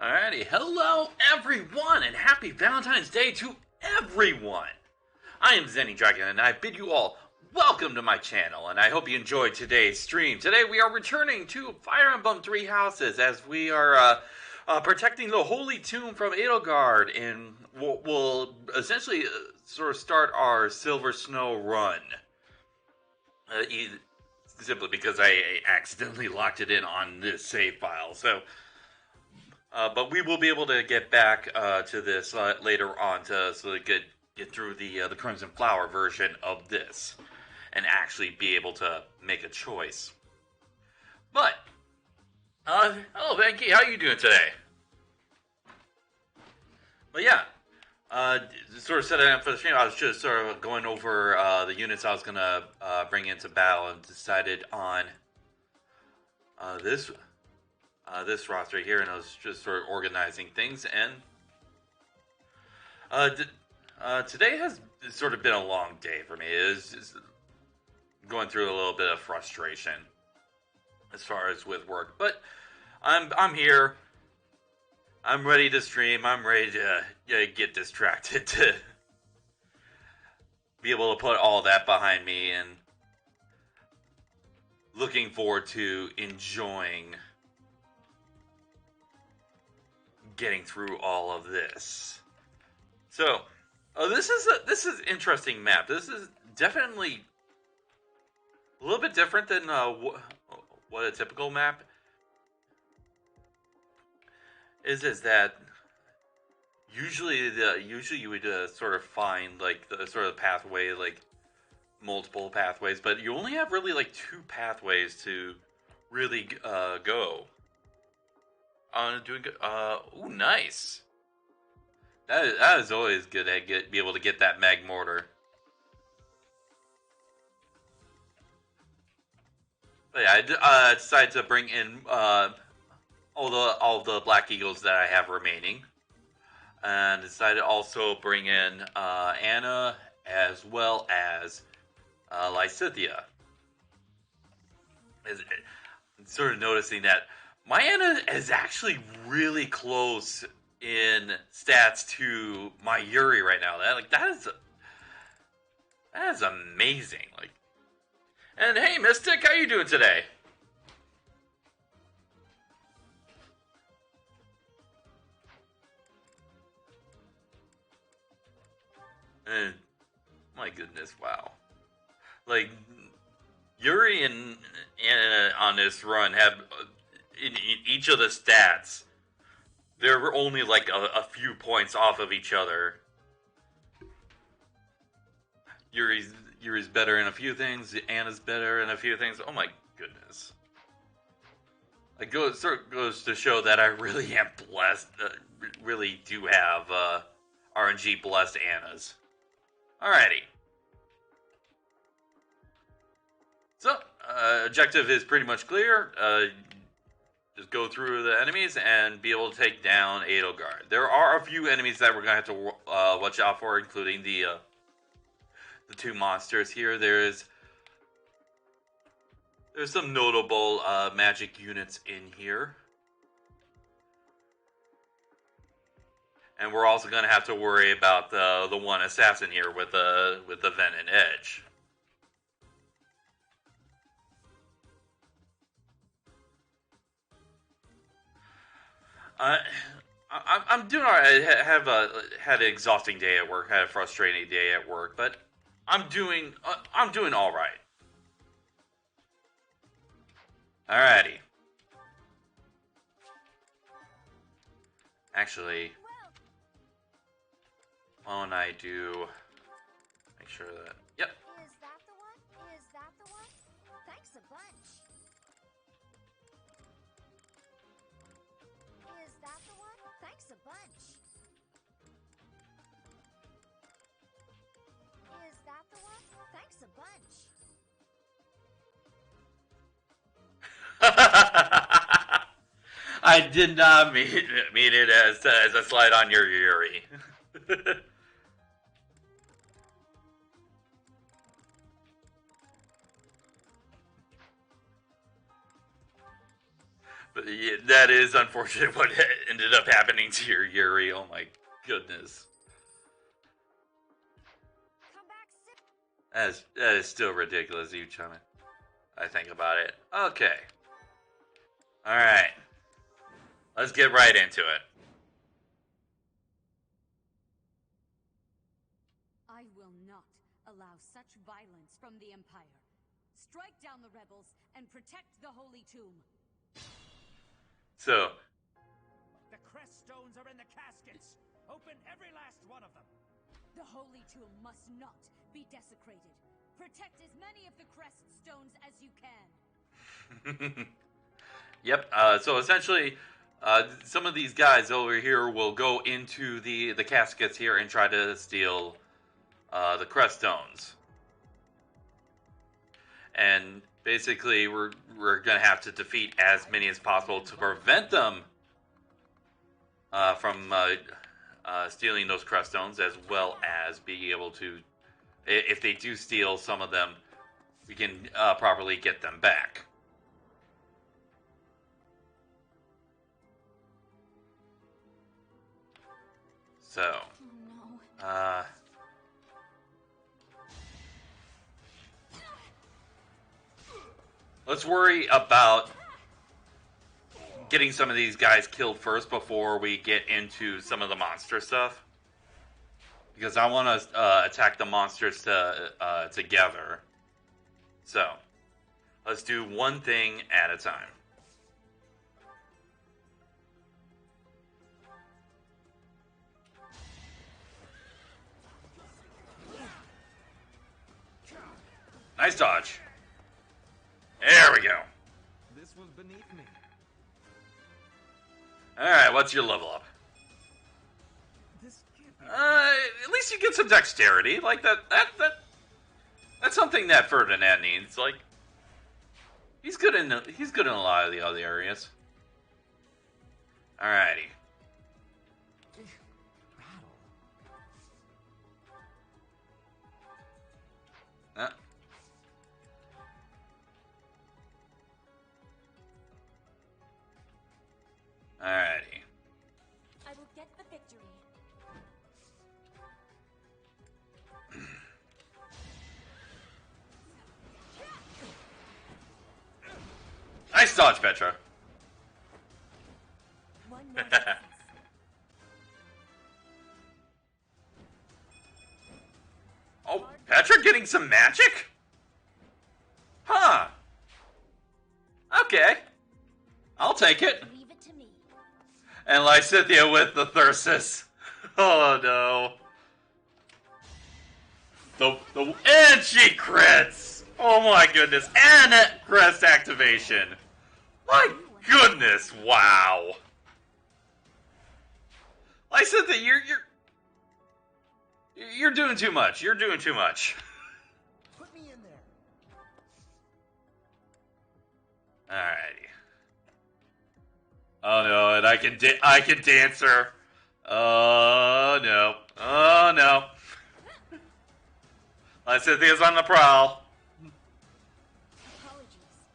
Alrighty, hello everyone, and happy Valentine's Day to everyone! I am Zenny Dragon, and I bid you all welcome to my channel, and I hope you enjoyed today's stream. Today we are returning to Fire Emblem Three Houses, as we are protecting the Holy Tomb from Edelgard, and we'll essentially sort of start our Silver Snow run. Simply because I accidentally locked it in on this save file, so... but we will be able to get back to this later on to get through the Crimson Flower version of this and actually be able to make a choice. But hello Becky, how are you doing today? But yeah, sort of setting up for the stream. I was just sort of going over the units I was gonna bring into battle and decided on this roster here, and I was just sort of organizing things, and today has sort of been a long day for me. It's going through a little bit of frustration as far as with work, but I'm here. I'm ready to stream. I'm ready to get distracted, to be able to put all that behind me, and looking forward to enjoying getting through all of this. So, this is an interesting map. This is definitely a little bit different than what a typical map is. Is that usually you would sort of find like the sort of pathway, like multiple pathways, but you only have really like two pathways to really go. Doing good. Ooh, nice. That is always good to be able to get that mag mortar. But yeah, I decided to bring in all the Black Eagles that I have remaining, and decided to also bring in Anna as well as Lysithia. I'm sort of noticing that my Anna is actually really close in stats to my Yuri right now. That is amazing. Like, and hey, Mystic, how you doing today? And my goodness, wow! Like Yuri and Anna on this run have. In each of the stats, they're only like a few points off of each other. Yuri's better in a few things. Anna's better in a few things. Oh my goodness! It goes to show that I really am blessed. Really do have RNG blessed Annas. Alrighty. So objective is pretty much clear. Just go through the enemies and be able to take down Edelgard. There are a few enemies that we're going to have to watch out for, including the two monsters here. There's some notable magic units in here. And we're also going to have to worry about the one assassin here with the Venom Edge. I'm doing alright. I have had an exhausting day at work. Had a frustrating day at work, but I'm doing all right. Alrighty. Actually, why don't I do? Make sure that. Yep. Is that the one? Is that the one? Thanks a bunch. Is that the one? Thanks a bunch. Is that the one? Thanks a bunch. I did not mean it as a slide on your Yuri. But yeah, that is unfortunate what ended up happening to your Yuri. Oh my goodness. Come back soon. That is still ridiculous, you trying to... I think about it. Okay. Alright. Let's get right into it. I will not allow such violence from the Empire. Strike down the rebels and protect the Holy Tomb. So, The crest stones are in the caskets. Open every last one of them. The Holy Tomb must not be desecrated. Protect as many of the crest stones as you can. yep. So essentially, some of these guys over here will go into the caskets here and try to steal the crest stones. And basically, we're gonna have to defeat as many as possible to prevent them from stealing those crest stones, as well as be able to, if they do steal some of them, we can properly get them back. So, Oh no. Let's worry about getting some of these guys killed first before we get into some of the monster stuff. Because I want to attack the monsters together. So, let's do one thing at a time. Nice dodge. There we go. This was beneath me. Alright, what's your level up? This can't be. At least you get some dexterity. Like, that's something that Ferdinand needs. Like, he's good in a lot of the other areas. Alrighty. Battle. Alrighty. I will get the victory. Nice dodge, Petra. One more success. Oh, Petra getting some magic? Huh. Okay. I'll take it. Leave it to me. And Lysithia with the Thyrsus. Oh no. And she crits! Oh my goodness. And crest activation. My goodness, wow. Lysithia, you're doing too much. You're doing too much. Put me in there. Alrighty. Oh no, and I can dance her. Oh no. Oh no. Lysithia's on the prowl. Apologies.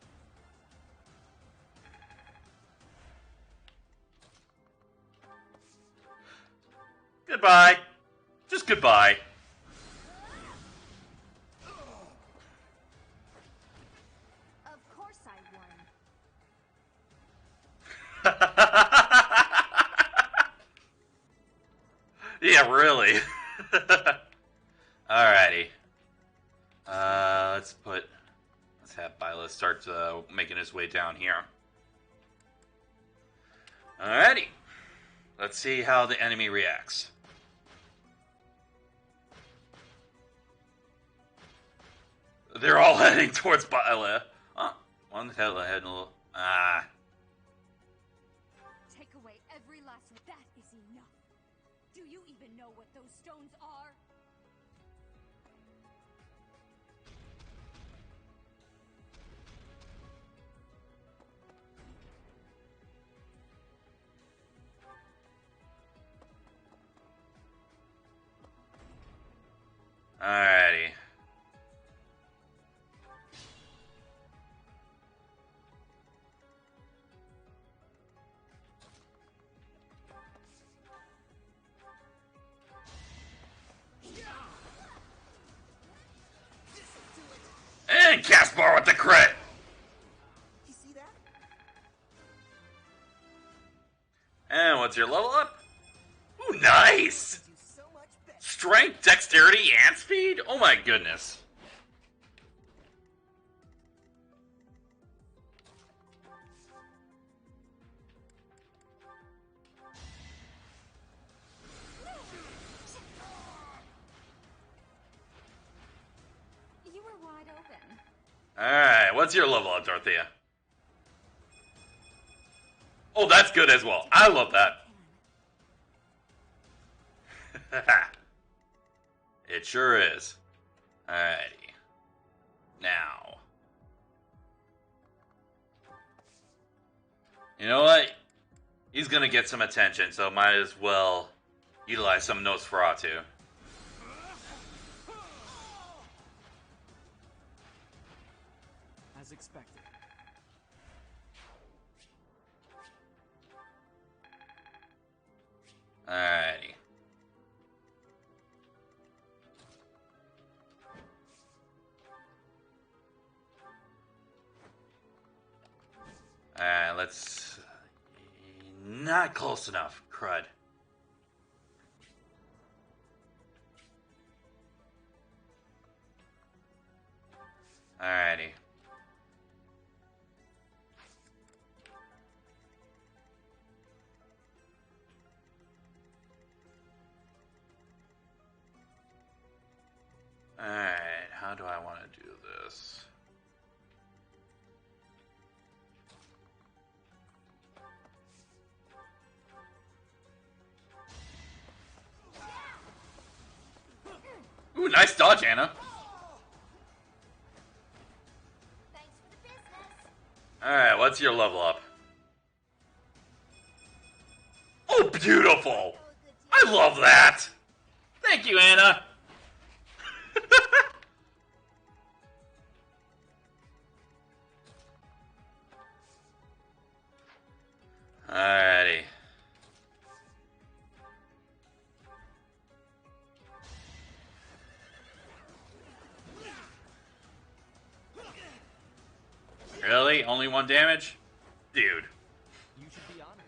Goodbye. Just goodbye. Of course I won. Yeah, really. Alrighty. Let's have Bila start making his way down here. Alrighty. Let's see how the enemy reacts. They're all heading towards Bila. Oh, one heading a little. Take away every last one. That is enough. Do you even know what those stones are? Alrighty. Caspar with the crit! You see that? And what's your level up? Ooh, nice! Do so much better. Strength, dexterity, and speed? Oh my goodness. You were wide open. Alright, what's your level up, Dorothea? Oh, that's good as well. I love that. It sure is. Alrighty. Now. You know what? He's gonna get some attention, so might as well utilize some Nosferatu. As expected. Alrighty. Alright, let's... Not close enough. Crud. Alrighty. Alright, how do I want to do this? Ooh, nice dodge, Anna. Thanks for the business. Alright, what's your level up? Oh, beautiful! I love that! Thank you, Anna! Alrighty. Really? Only one damage? Dude. You should be honored.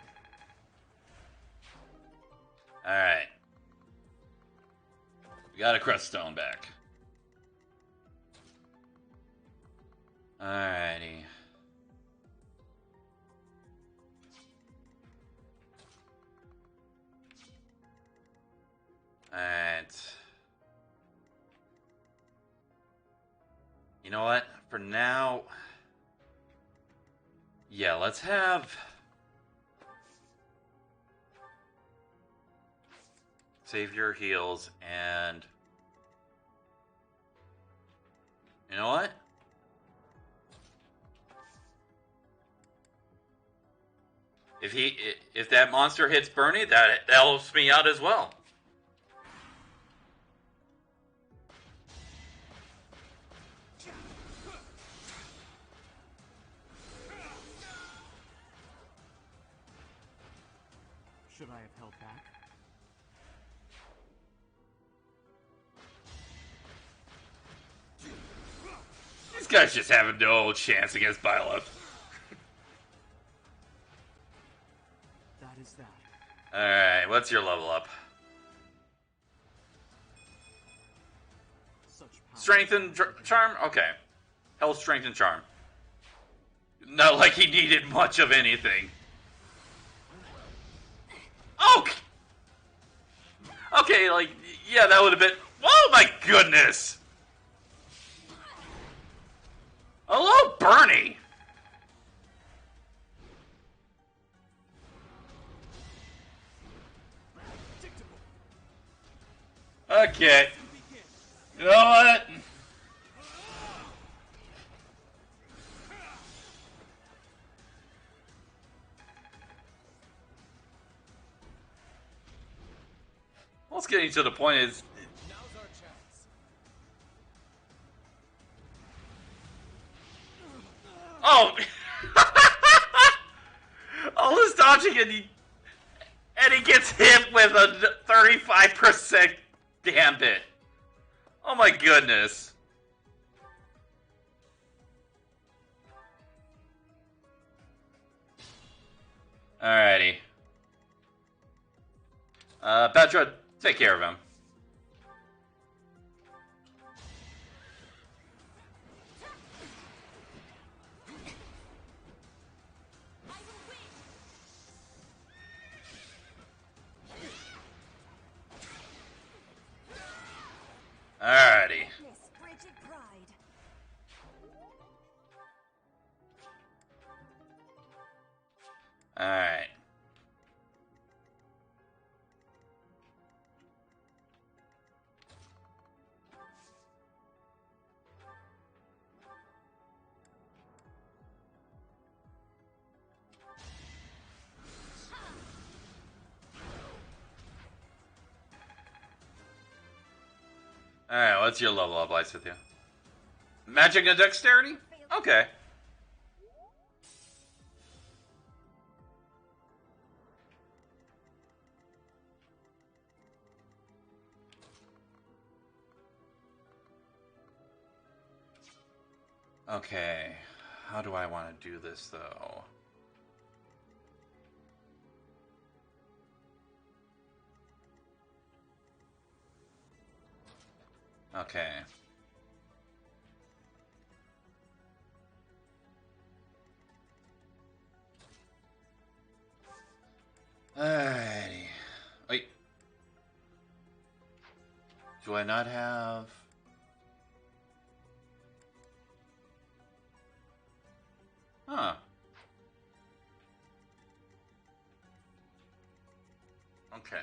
Alright. We got a crest stone back. Alrighty. Alright. You know what? For now... Yeah, let's have... Save your heals and... You know what? If that monster hits Bernie, that helps me out as well. Should I have held back? These guys just have no chance against Byleth. That is that. Alright, what's your level up? Such power. Strength and charm? Okay. Health, strength, and charm. Not like he needed much of anything. Oh! Okay, like, yeah, that would have been... Oh my goodness! Hello, Bernie! Okay. You know what? What's getting to the point is... Now's our chance. Oh! All this dodging and he gets hit with a 35% gambit. Oh my goodness. Alrighty. Petra, take care of him. Alrighty. Miss Frigid Pride. Alright. Alright, what's your level up, Lights with you? Magic and dexterity? Okay. Okay. How do I want to do this, though? Okay. Alrighty. Wait. Do I not have... Huh. Okay.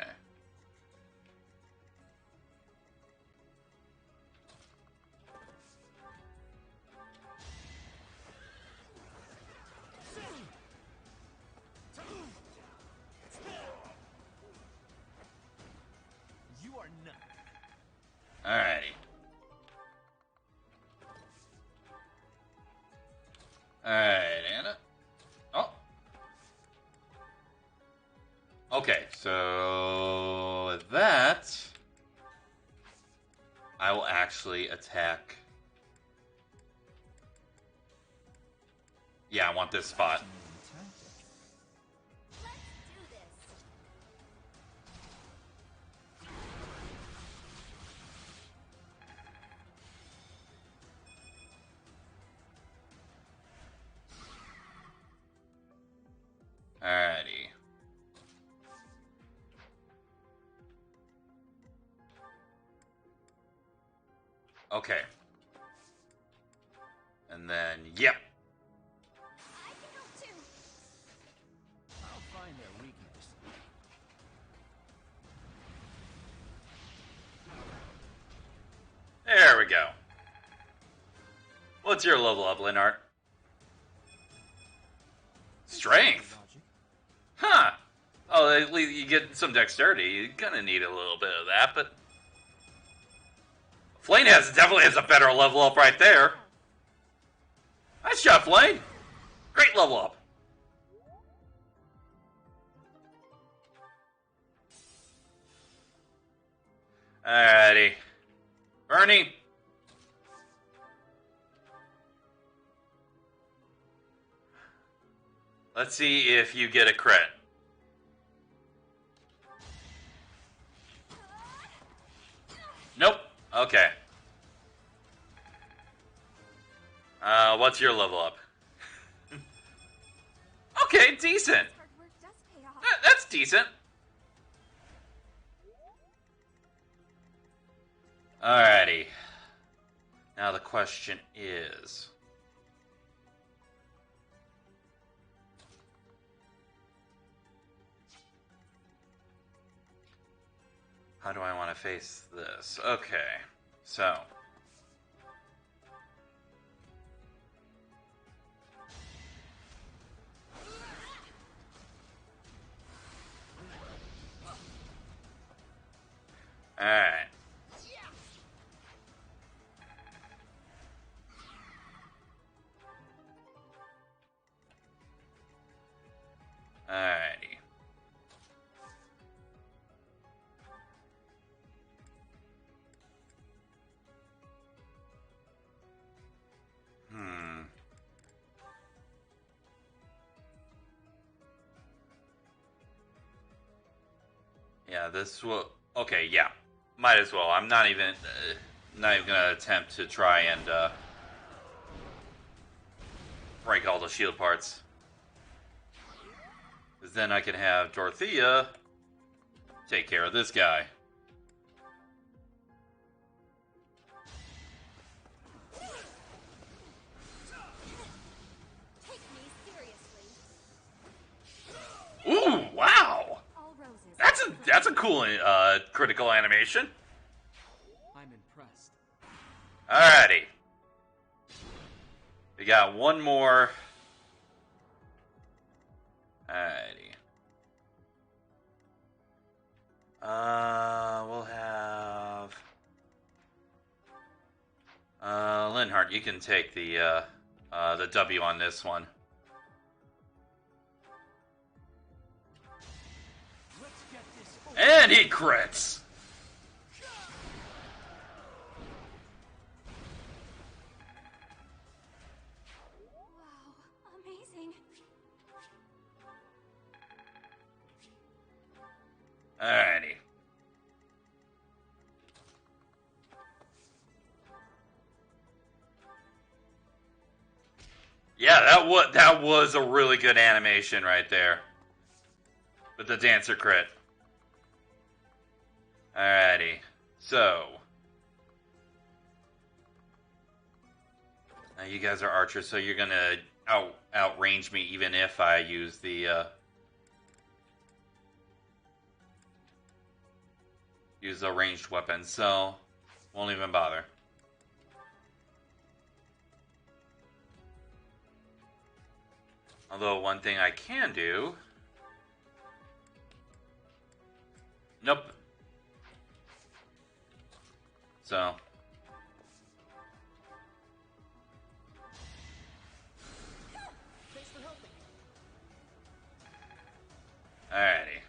You are not. Alrighty. Alright, Anna. Oh. Okay, so with that, I will actually attack. Yeah, I want this spot. Let's do this. Alrighty. Okay. And then, yep. I can help too. I'll find their weakness. There we go. What's your level up, Linhart? Strength? Logic. Huh. Oh, at least you get some dexterity. You're gonna need a little bit of that, but... Flame definitely has a better level up right there. Nice job, Flame. Great level up. Alrighty. Bernie. Let's see if you get a crit. Nope. Okay. What's your level up? Okay, decent. Hard work does pay off. That's decent. Alrighty. Now the question is... how do I want to face this? Okay, so... Alright. Alrighty. Yeah, this will... Okay, yeah. Might as well. I'm not even gonna attempt to try and break all the shield parts. Because then I can have Dorothea take care of this guy. Take me seriously. Ooh, wow! All roses. That's a cool critical animation. I'm impressed. Alrighty. We got one more. Alrighty. We'll have Linhardt, you can take the W on this one. Let's get this over. And he crits! Wow, amazing. Alrighty. Yeah, that was a really good animation right there. With the dancer crit. Alrighty. So. Now you guys are archers, so you're gonna outrange me even if I use the use a ranged weapon, so won't even bother. Although one thing I can do... Nope. So... Thanks for helping. Alrighty.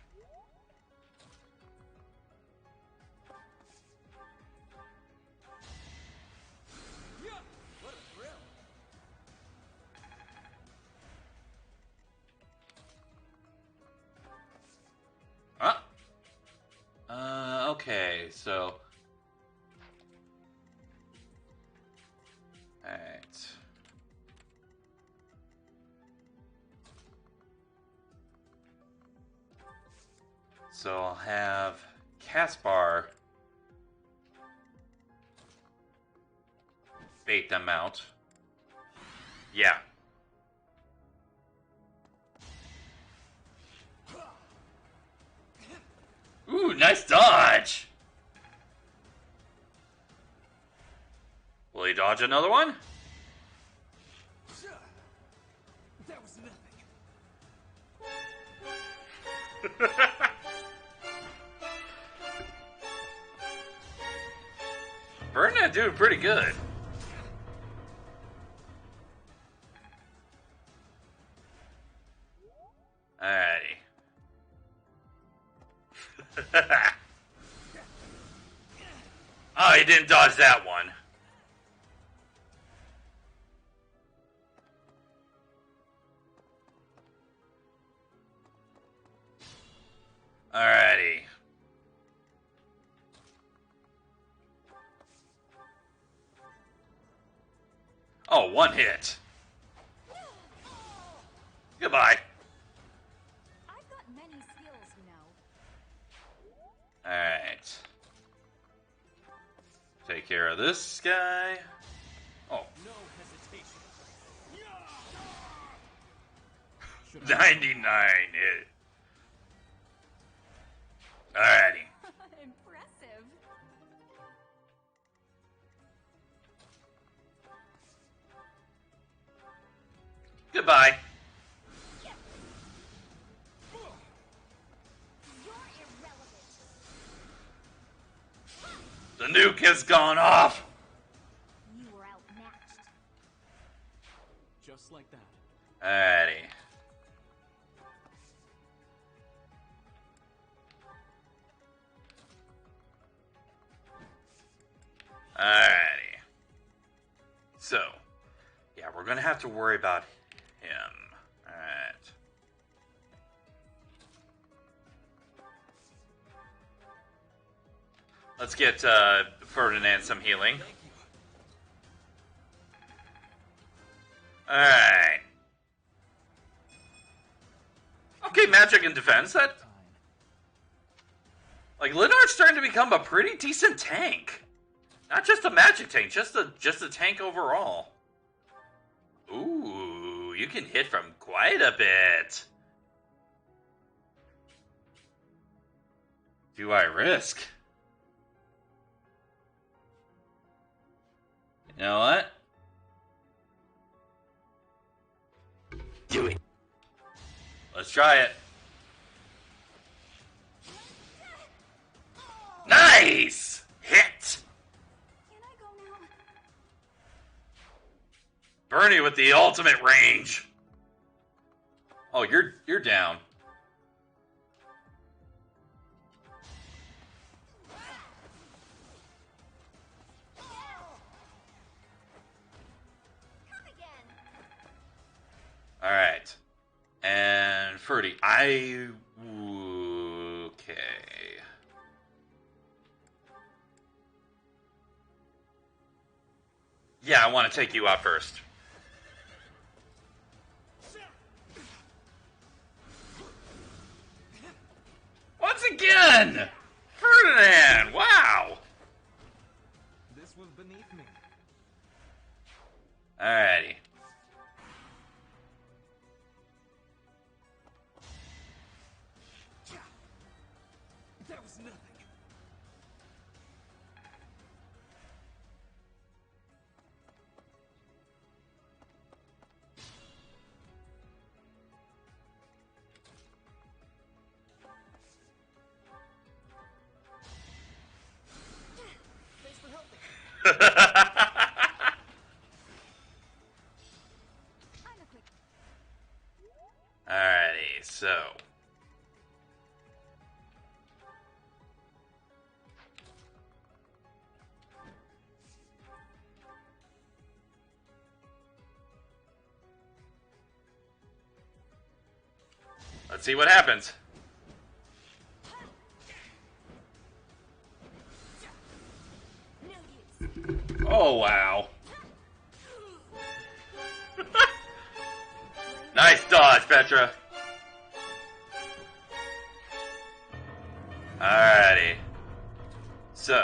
What a thrill. Okay, so... Alright. So I'll have Caspar bait them out. Yeah. Ooh, nice dodge! Will he dodge another one? That was nothing. Bernard doing pretty good. Alrighty. Oh, he didn't dodge that one. Alrighty. Oh, one hit. Goodbye. I've got many skills, you know. Alright. Take care of this guy. Oh, No hesitation. 99 hit. Alrighty. Impressive. Goodbye. You're irrelevant. The nuke has gone off. You were outmatched. Just like that. Alrighty. Alrighty. So, yeah, we're gonna have to worry about him. Alright. Let's get Ferdinand some healing. Thank you. Alright. Okay, magic and defense. That, like, Linard's starting to become a pretty decent tank. Not just a magic tank, just a tank overall. Ooh, you can hit from quite a bit. Do I risk? You know what? Do it. Let's try it. Nice! Hit! Can I go now? Bernie with the ultimate range. Oh, you're down. Come again. Alright. And Ferdy, okay. Yeah, I want to take you out first. Once again! Ferdinand! Wow! This was beneath me. Alrighty. That was nothing. Thanks for helping. I'm a quick. Alrighty, so. Let's see what happens. Oh, wow. Nice dodge, Petra. Alrighty. So.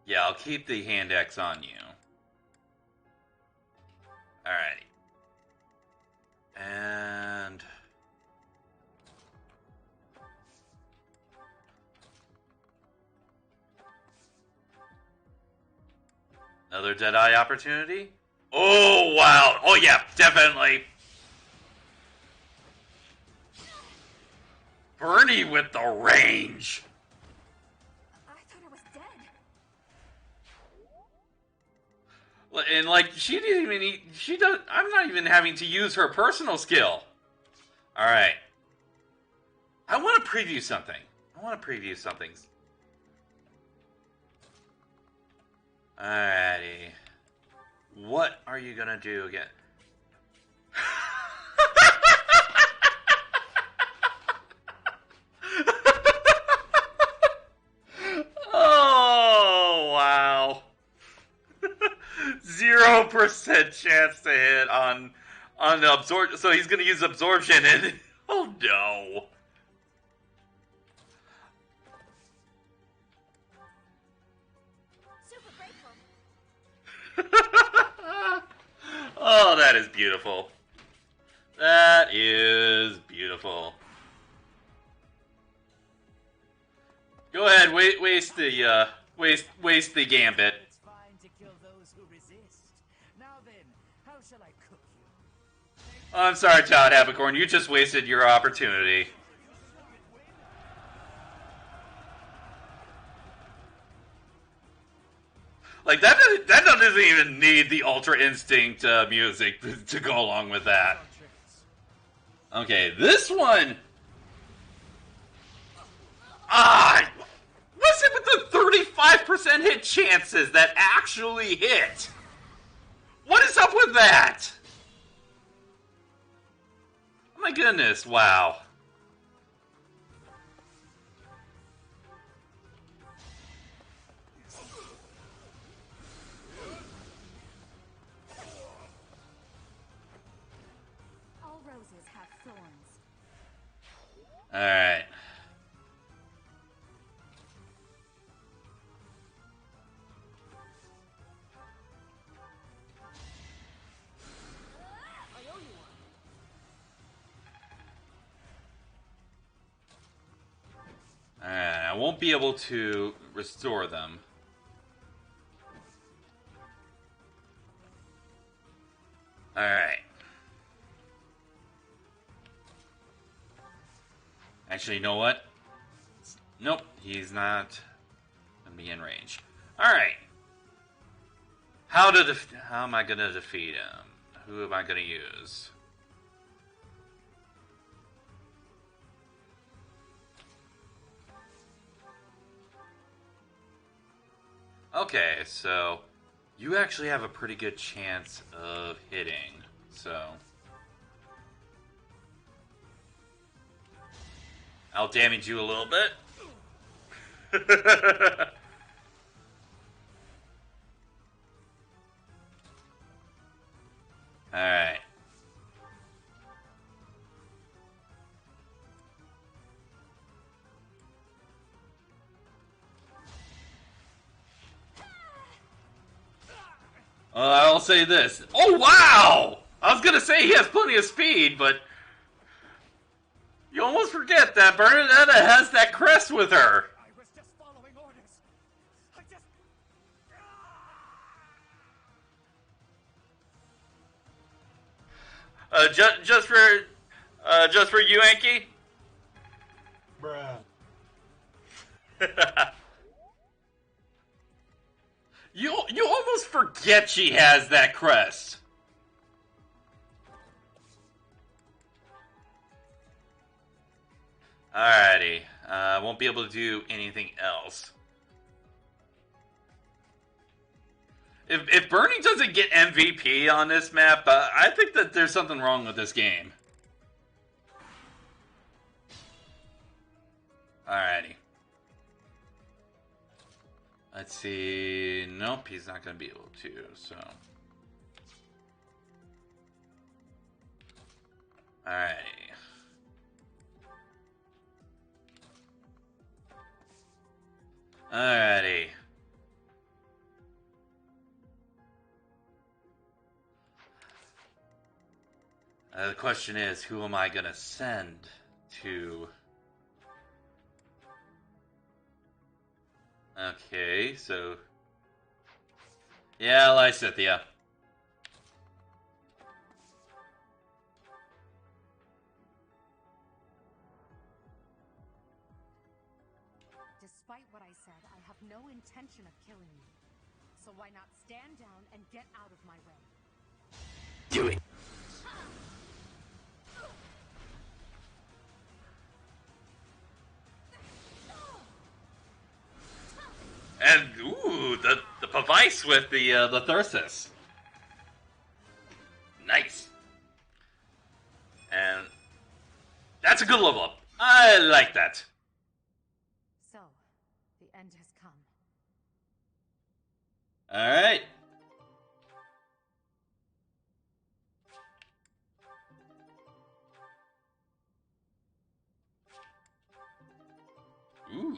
Yeah, I'll keep the hand X on you. Alrighty. And... another Deadeye opportunity? Oh, wow. Oh, yeah, definitely. Bernie with the range. I thought I was dead. And, like, she didn't even need... I'm not even having to use her personal skill. Alright. I want to preview something. Alrighty. What are you gonna do again? Oh, wow. 0% chance to hit on the absorption. So he's gonna use absorption and... oh, no. Super grateful. Oh, that is beautiful. That is beautiful. Go ahead, waste the gambit. It's fine to kill those who resist. Now then, how shall I cook you? Oh, I'm sorry, Todd Abicorn. You just wasted your opportunity. Like, that doesn't even need the Ultra Instinct music to go along with that. Okay, this one... ah! Was is it with the 35% hit chances that actually hit? What is up with that? Oh my goodness, wow. All roses have thorns. Alright. Alright, I won't be able to restore them. Alright. Actually, you know what? Nope, he's not gonna be in range. Alright. How am I gonna defeat him? Who am I gonna use? Okay, so you actually have a pretty good chance of hitting, so I'll damage you a little bit. Alright. I'll say this. Oh, wow! I was gonna say he has plenty of speed, but you almost forget that Bernadetta has that crest with her. I was just following orders. I just... Just for you, Anki. Bruh. You almost forget she has that crest. Alrighty, won't be able to do anything else. If Bernie doesn't get MVP on this map, I think that there's something wrong with this game. Alrighty. Let's see. Nope, he's not going to be able to, so. Alrighty. Alrighty. The question is, who am I going to send to... Okay, so... Yeah, Lysithia. Despite what I said, I have no intention of killing you. So why not stand down and get out of my way? Do it! And, ooh, the Pavice with the Thyrsus. Nice. And that's a good level up. I like that. So, the end has come. Alright. Ooh.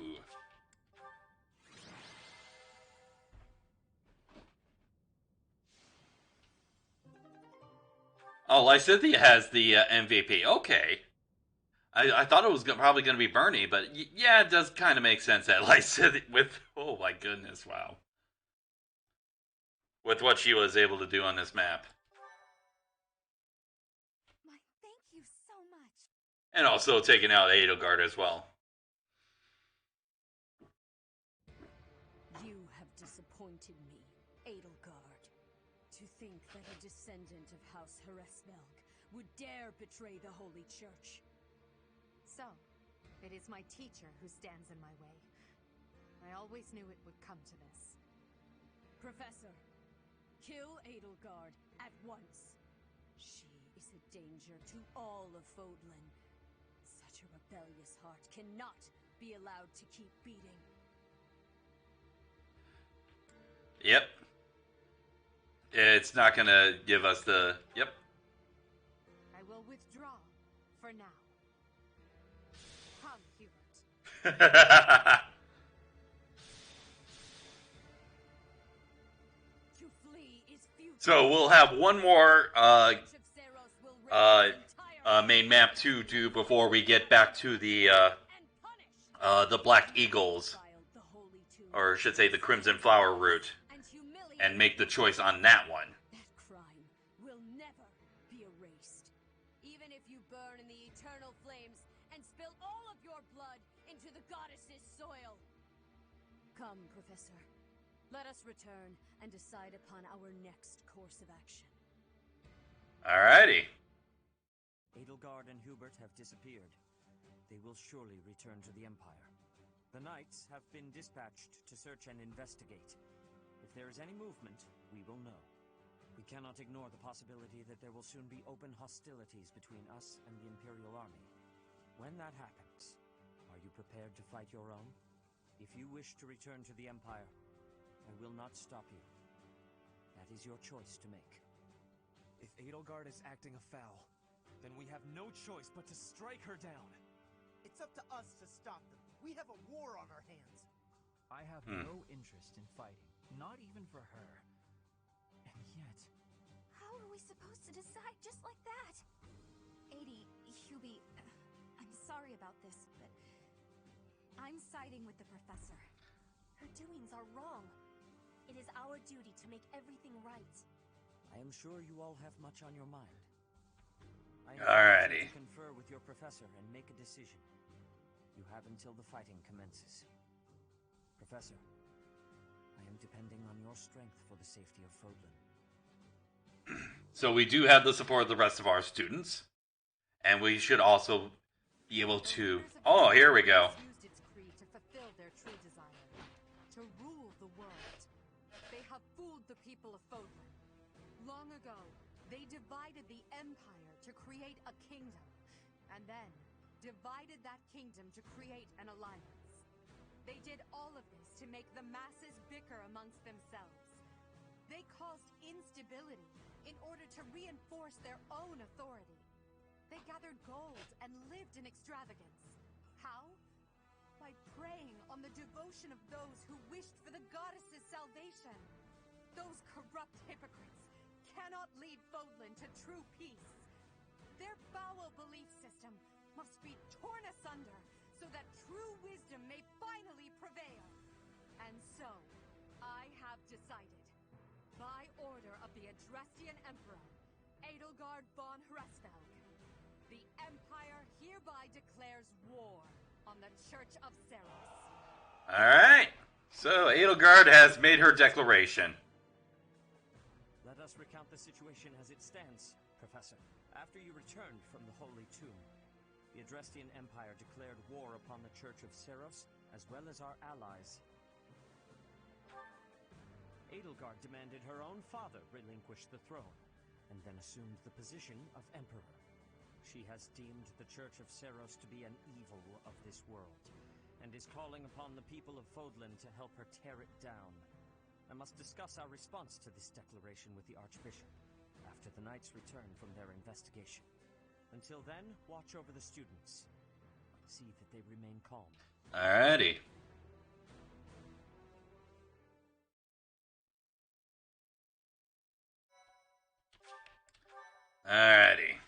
Oh, Lysithia has the MVP. Okay. I thought it was probably going to be Bernie, but yeah, it does kind of make sense that Lysithia with... Oh my goodness, wow. With what she was able to do on this map. My, thank you so much. And also taking out Edelgard as well. You have disappointed me, Edelgard. To think that a descendant of House Hresmelg would dare betray the Holy Church. So, it is my teacher who stands in my way. I always knew it would come to this. Professor, kill Edelgard at once. She is a danger to all of Fodlan. Such a rebellious heart cannot be allowed to keep beating. Yep. It's not gonna give us the... Yep. I will withdraw for now. Come, Hubert. To flee is futile. So we'll have one more main map to do before we get back to the Black Eagles, or I should say the Crimson Flower route, and make the choice on that one. That crime will never be erased. Even if you burn in the eternal flames and spill all of your blood into the goddess's soil. Come, Professor. Let us return and decide upon our next course of action. Alrighty. Edelgard and Hubert have disappeared. They will surely return to the Empire. The knights have been dispatched to search and investigate. If there is any movement, we will know. We cannot ignore the possibility that there will soon be open hostilities between us and the Imperial Army. When that happens, are you prepared to fight your own? If you wish to return to the Empire, I will not stop you. That is your choice to make. If Edelgard is acting afoul, then we have no choice but to strike her down. It's up to us to stop them. We have a war on our hands. I have no interest in fighting, not even for her. And yet... How are we supposed to decide just like that? Hubie, I'm sorry about this, but I'm siding with the professor. Her doings are wrong. It is our duty to make everything right. I am sure you all have much on your mind. I Alrighty. invite you to confer with your professor and make a decision. You have until the fighting commences. Professor, I am depending on your strength for the safety of Fodlan. So we do have the support of the rest of our students, and we should also be able to... Oh, here we go. Used its creed to fulfill their true desire, to rule the world. They have fooled the people of Fodlan. Long ago, they divided the Empire to create a kingdom, and then divided that kingdom to create an alliance. They did all of this to make the masses bicker amongst themselves. They caused instability in order to reinforce their own authority. They gathered gold and lived in extravagance. How? By preying on the devotion of those who wished for the goddess's salvation. Those corrupt hypocrites cannot lead Fodlan to true peace. Their foul belief system must be torn asunder so that true wisdom may finally prevail. And so, I have decided, by order of the Adrestian Emperor, Edelgard von Hresvelg, the Empire hereby declares war on the Church of Cyril. Alright. So Edelgard has made her declaration. Let us recount the situation as it stands, Professor. After you returned from the Holy Tomb, the Adrestian Empire declared war upon the Church of Ceros, as well as our allies. Edelgard demanded her own father relinquish the throne, and then assumed the position of Emperor. She has deemed the Church of Ceros to be an evil of this world, and is calling upon the people of Fodlan to help her tear it down. I must discuss our response to this declaration with the Archbishop, after the knights return from their investigation. Until then, watch over the students. See that they remain calm. Alrighty. Alrighty.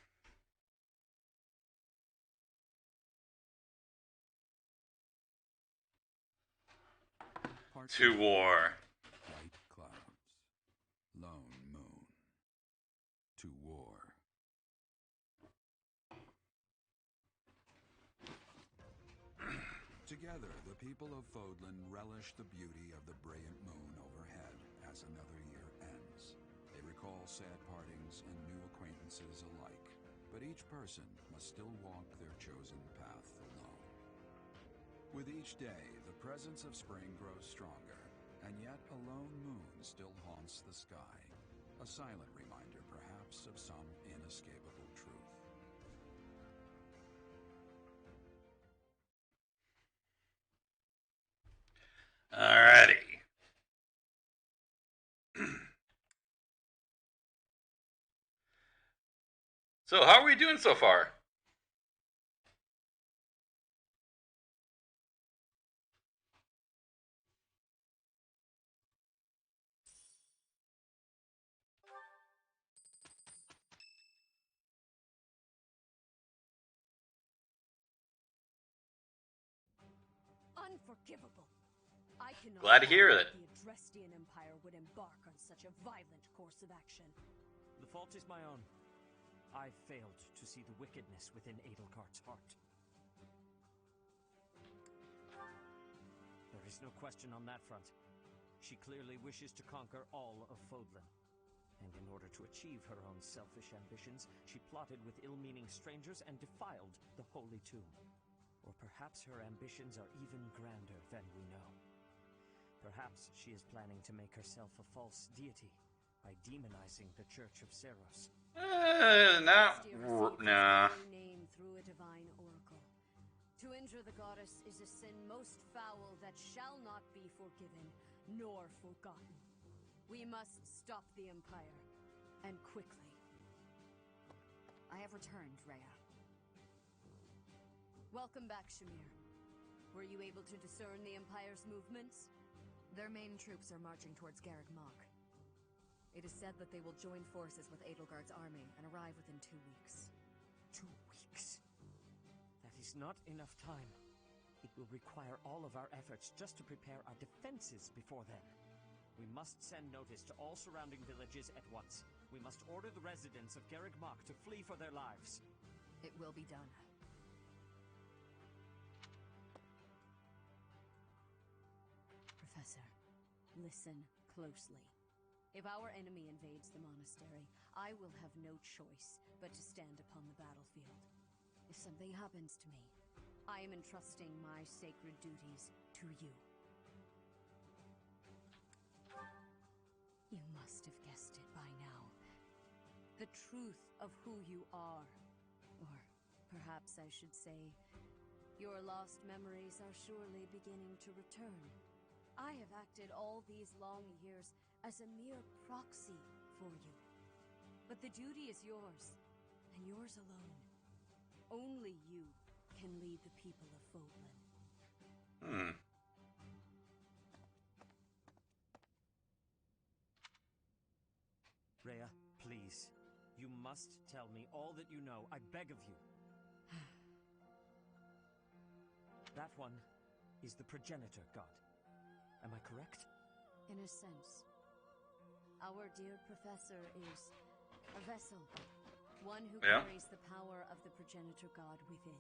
To war. White clouds, lone moon. To war. Together, the people of Fodlan relish the beauty of the brilliant moon overhead as another year ends. They recall sad partings and new acquaintances alike, but each person must still walk their chosen path alone. With each day, the presence of spring grows stronger, and yet a lone moon still haunts the sky, a silent reminder perhaps of some inescapable truth. Alrighty. So, how are we doing so far? Unforgivable. I cannot Glad to hear it. believe the Adrestian Empire would embark on such a violent course of action. The fault is my own. I failed to see the wickedness within Edelgard's heart. There is no question on that front. She clearly wishes to conquer all of Fodlan. And in order to achieve her own selfish ambitions, she plotted with ill-meaning strangers and defiled the Holy Tomb. Or perhaps her ambitions are even grander than we know. Perhaps she is planning to make herself a false deity by demonizing the Church of Ceros. Nah. Name through a divine oracle. To injure the goddess is a sin most foul that shall not be forgiven nor forgotten. We must stop the Empire, and quickly. I have returned, Rhea. Welcome back, Shamir. Were you able to discern the Empire's movements? Their main troops are marching towards Garreg Mach. It is said that they will join forces with Edelgard's army and arrive within 2 weeks. 2 weeks? That is not enough time. It will require all of our efforts just to prepare our defenses before then. We must send notice to all surrounding villages at once. We must order the residents of Garreg Mach to flee for their lives. It will be done. Professor, listen closely. If our enemy invades the monastery, I will have no choice but to stand upon the battlefield. If something happens to me, I am entrusting my sacred duties to you. You must have guessed it by now. The truth of who you are. Or perhaps I should say, your lost memories are surely beginning to return. I have acted all these long years as a mere proxy for you. But the duty is yours, and yours alone. Only you can lead the people of Fodlan. Rhea, please. You must tell me all that you know. I beg of you. That one is the progenitor god. Am I correct? In a sense. Our dear professor is a vessel. One who carries the power of the progenitor god within.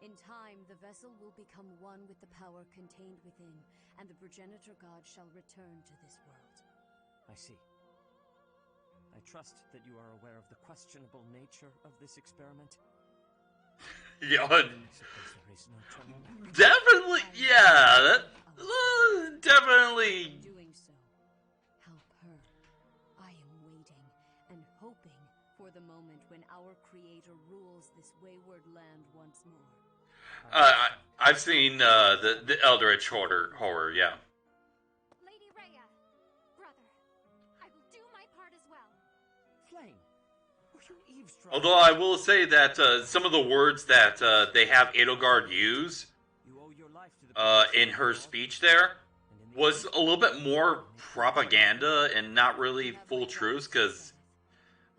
In time, the vessel will become one with the power contained within, and the progenitor god shall return to this world. I see. I trust that you are aware of the questionable nature of this experiment. Yeah, There is no turning back. definitely, yeah, definitely. Doing so, help her. I am waiting and hoping for the moment when our creator rules this wayward land once more. I've seen the Eldritch horror, yeah. Lady Rhea, brother, I will do my part as well. Flame, were you eavesdropping? Although I will say that some of the words that they have Edelgard use You owe your life to the in her speech there was a little bit more propaganda and not really full truths, because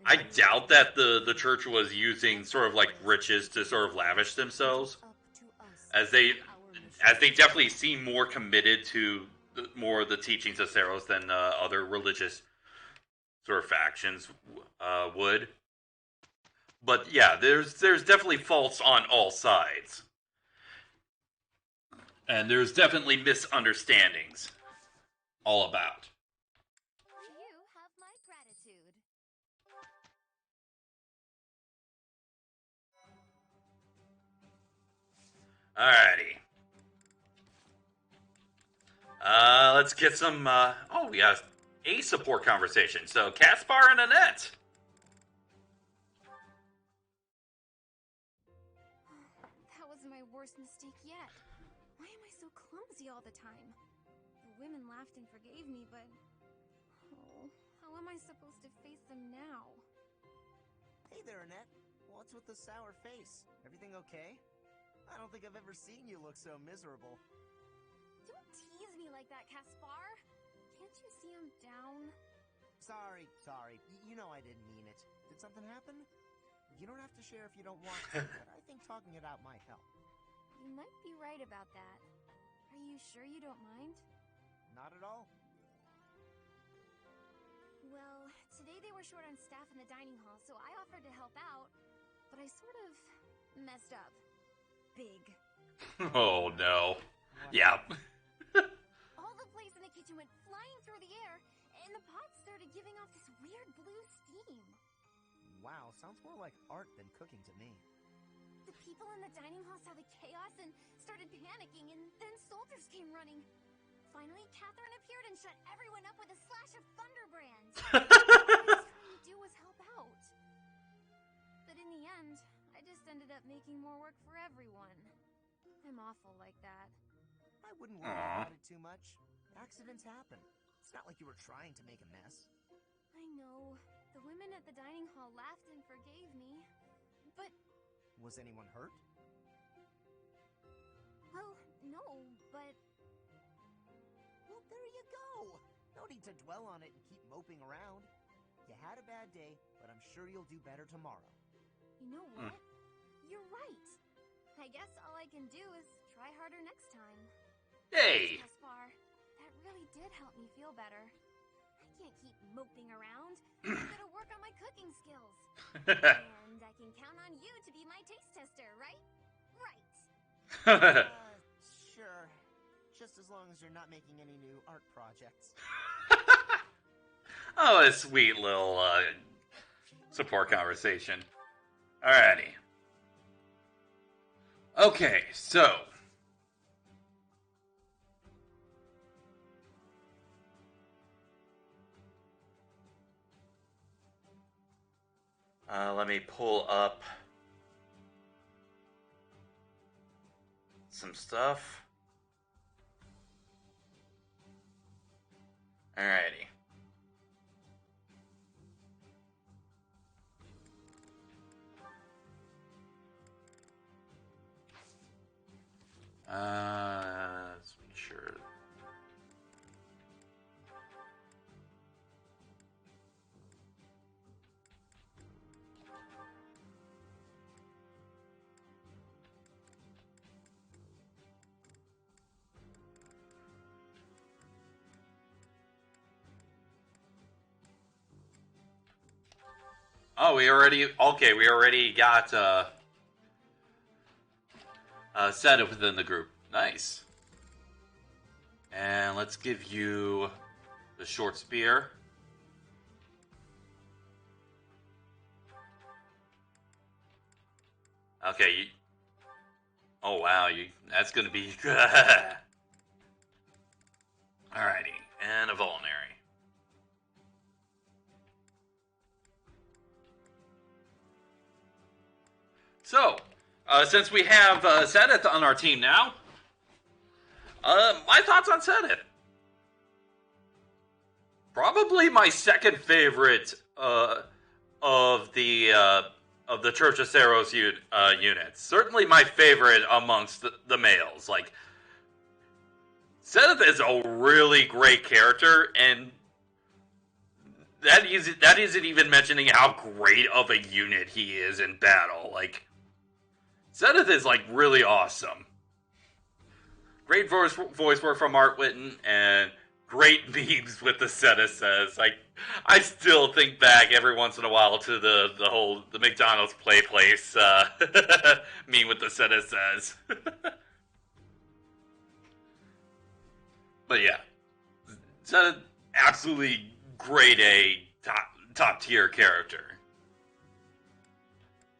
I doubt that the church was using sort of like riches to sort of lavish themselves, as they definitely seem more committed to more of the teachings of Ceros than other religious sort of factions would. But yeah, there's definitely faults on all sides. And there's definitely misunderstandings all about. You have my gratitude. Alrighty. Let's get some, oh, we got a support conversation. So, Caspar and Annette. That was my worst mistake yet. Why am I so clumsy all the time? The women laughed and forgave me, but... Oh, how am I supposed to face them now? Hey there, Annette. What's with the sour face? Everything okay? I don't think I've ever seen you look so miserable. Don't tease me like that, Caspar. Can't you see I'm down? Sorry. You know I didn't mean it. Did something happen? You don't have to share if you don't want to, but I think talking it out might help. You might be right about that. Are you sure you don't mind? Not at all. Well, today they were short on staff in the dining hall, so I offered to help out, but I sort of messed up. Big. Oh, no. Yeah. All the plates in the kitchen went flying through the air, and the pots started giving off this weird blue steam. Wow, sounds more like art than cooking to me. The people in the dining hall saw the chaos and started panicking, and then soldiers came running. Finally, Catherine appeared and shut everyone up with a slash of thunderbrands. All I was trying to do was help out. But in the end, I just ended up making more work for everyone. I'm awful like that. I wouldn't worry about it too much. Accidents happen. It's not like you were trying to make a mess. I know. The women at the dining hall laughed and forgave me. But... Was anyone hurt? Well, no, but... Well, there you go! No need to dwell on it and keep moping around. You had a bad day, but I'm sure you'll do better tomorrow. You know what? You're right. I guess all I can do is try harder next time. Hey! Caspar, that really did help me feel better. I can't keep moping around. I'm gonna work on my cooking skills. And I can count on you to be my taste tester, right? Right. Sure. Just as long as you're not making any new art projects. Oh, a sweet little support conversation. Alrighty. Okay, so... let me pull up some stuff. Alrighty. Let's make sure. Oh, we already got set up within the group. Nice. And let's give you the short spear. Okay. Oh wow, that's gonna be good. Alrighty, and a vulnerary. So, since we have Sedith on our team now, my thoughts on Sedith. Probably my second favorite of the Church of Saros units. Certainly my favorite amongst the males. Like, Sedith is a really great character, and that isn't even mentioning how great of a unit he is in battle. Like, Sedith is, like, really awesome. Great voice work from Art Witten, and great memes with the Sedith says. Like, I still think back every once in a while to the McDonald's play place meme with the Sedith says. But yeah, Sedith, absolutely grade A, top tier character.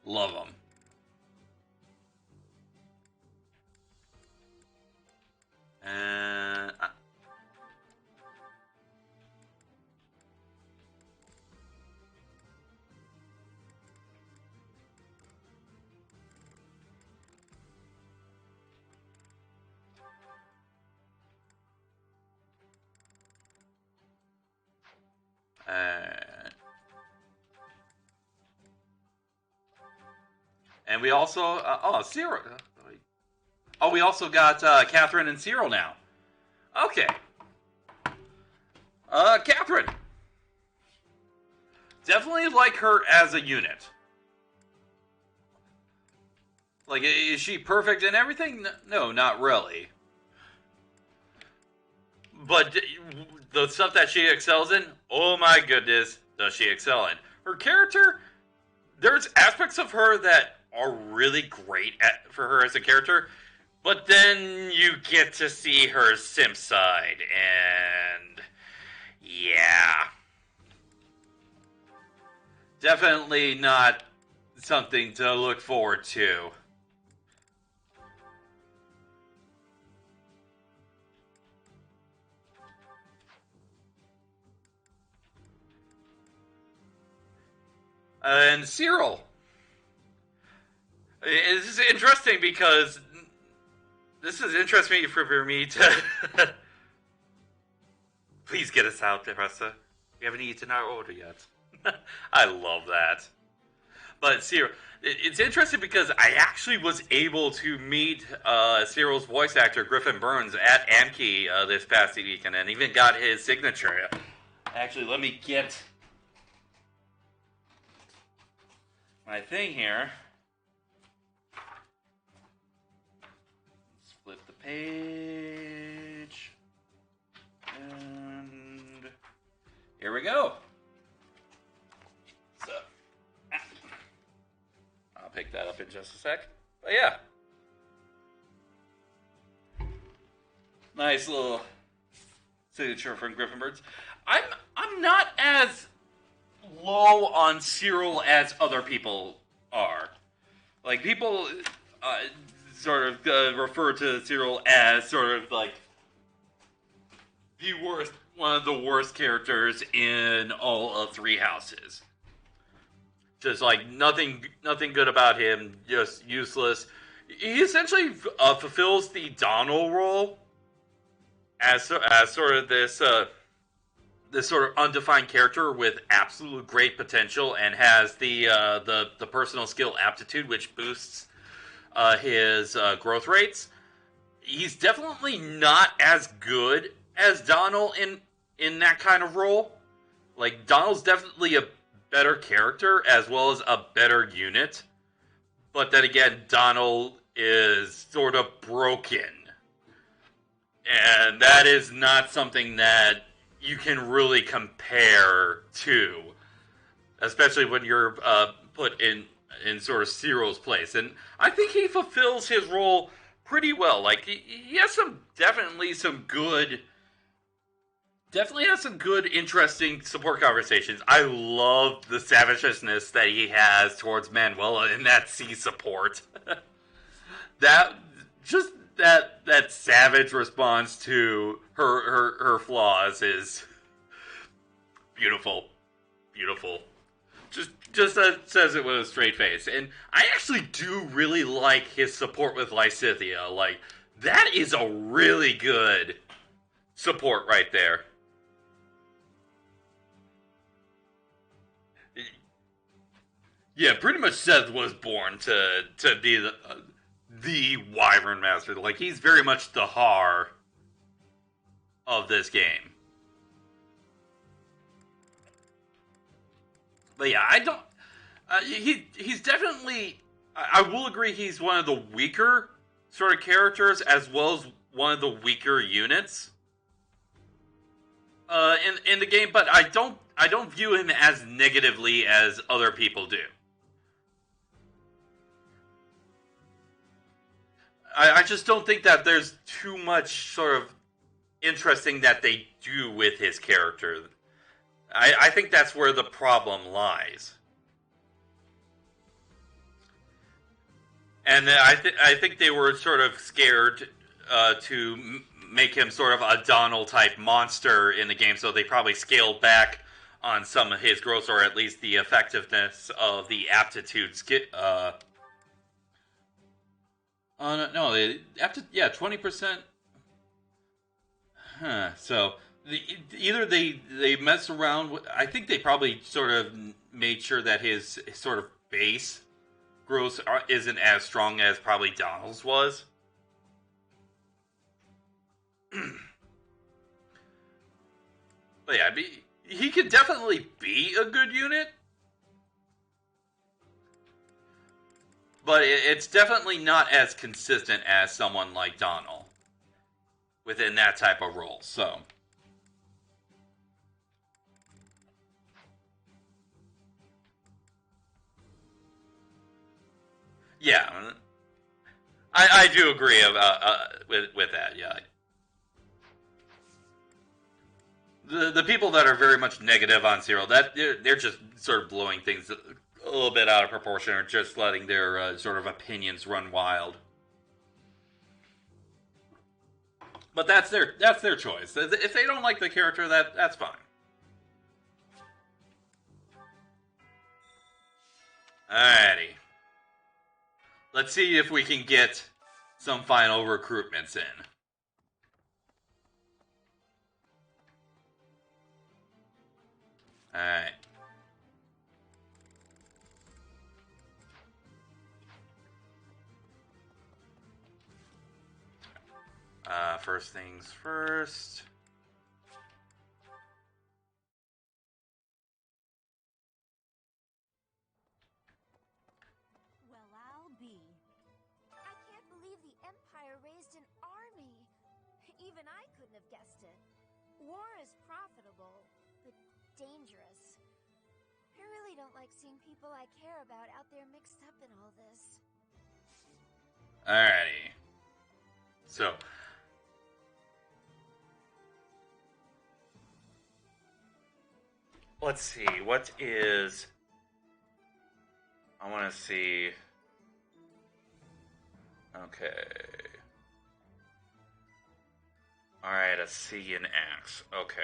Love him. And And we also, Cyril. Oh, we also got Catherine and Cyril now. Okay. Catherine. Definitely like her as a unit. Like, is she perfect in everything? No, not really. But the stuff that she excels in, oh my goodness, does she excel in. Her character, there's aspects of her that are really great for her as a character, but then you get to see her simp side, and yeah. Definitely not something to look forward to. And Cyril. This is interesting because this is interesting for me to... Please get us out, Teresa. We haven't eaten our order yet. I love that. But Cyril, it's interesting because I actually was able to meet Cyril's voice actor, Griffin Burns, at Amkey this past weekend, and even got his signature. Actually, let me get my thing here. Let's flip the page. And here we go. So, I'll pick that up in just a sec. But yeah. Nice little signature from Griffin Birds. I'm not as low on Cyril as other people are. Like, people sort of refer to Cyril as sort of like one of the worst characters in all of Three Houses. Just like nothing good about him, just useless. He essentially fulfills the Donald role as sort of this sort of undefined character with absolute great potential, and has the personal skill aptitude, which boosts his growth rates. He's definitely not as good as Donald in that kind of role. Like, Donald's definitely a better character as well as a better unit, but then again, Donald is sort of broken, and that is not something that you can really compare to, especially when you're put in sort of Cyril's place. And I think he fulfills his role pretty well. Like, he has definitely has some good, interesting support conversations. I love the savageness that he has towards Manuela in that C support. that savage response to her flaws is beautiful. Just says it with a straight face. And I actually do really like his support with Lysithea. Like, that is a really good support right there. Yeah, pretty much Seth was born to be the Wyvern Master. Like, he's very much the Har of this game. But yeah, I don't... he's definitely... I will agree he's one of the weaker sort of characters, as well as one of the weaker units in the game, but I don't view him as negatively as other people do. I just don't think that there's too much sort of interesting that they do with his character. I think that's where the problem lies. And I think they were sort of scared to make him sort of a Donald-type monster in the game, so they probably scaled back on some of his growth, or at least the effectiveness of the aptitude skill. No, 20%. Huh. So either they mess around with. I think they probably sort of made sure that his sort of base growth isn't as strong as probably Donald's was. But yeah, he could definitely be a good unit. But it's definitely not as consistent as someone like Donald within that type of role, so. Yeah, I do agree with that, yeah. The people that are very much negative on Cyril, that they're just sort of blowing things a little bit out of proportion, or just letting their sort of opinions run wild. But that's their choice. If they don't like the character, that's fine. Alrighty. Let's see if we can get some final recruitments in. Alright. First things first. Well, I'll be. I can't believe the Empire raised an army. Even I couldn't have guessed it. War is profitable, but dangerous. I really don't like seeing people I care about out there mixed up in all this. Alrighty. So. Let's see, what is... I want to see... Okay. Alright, a C and X. Okay.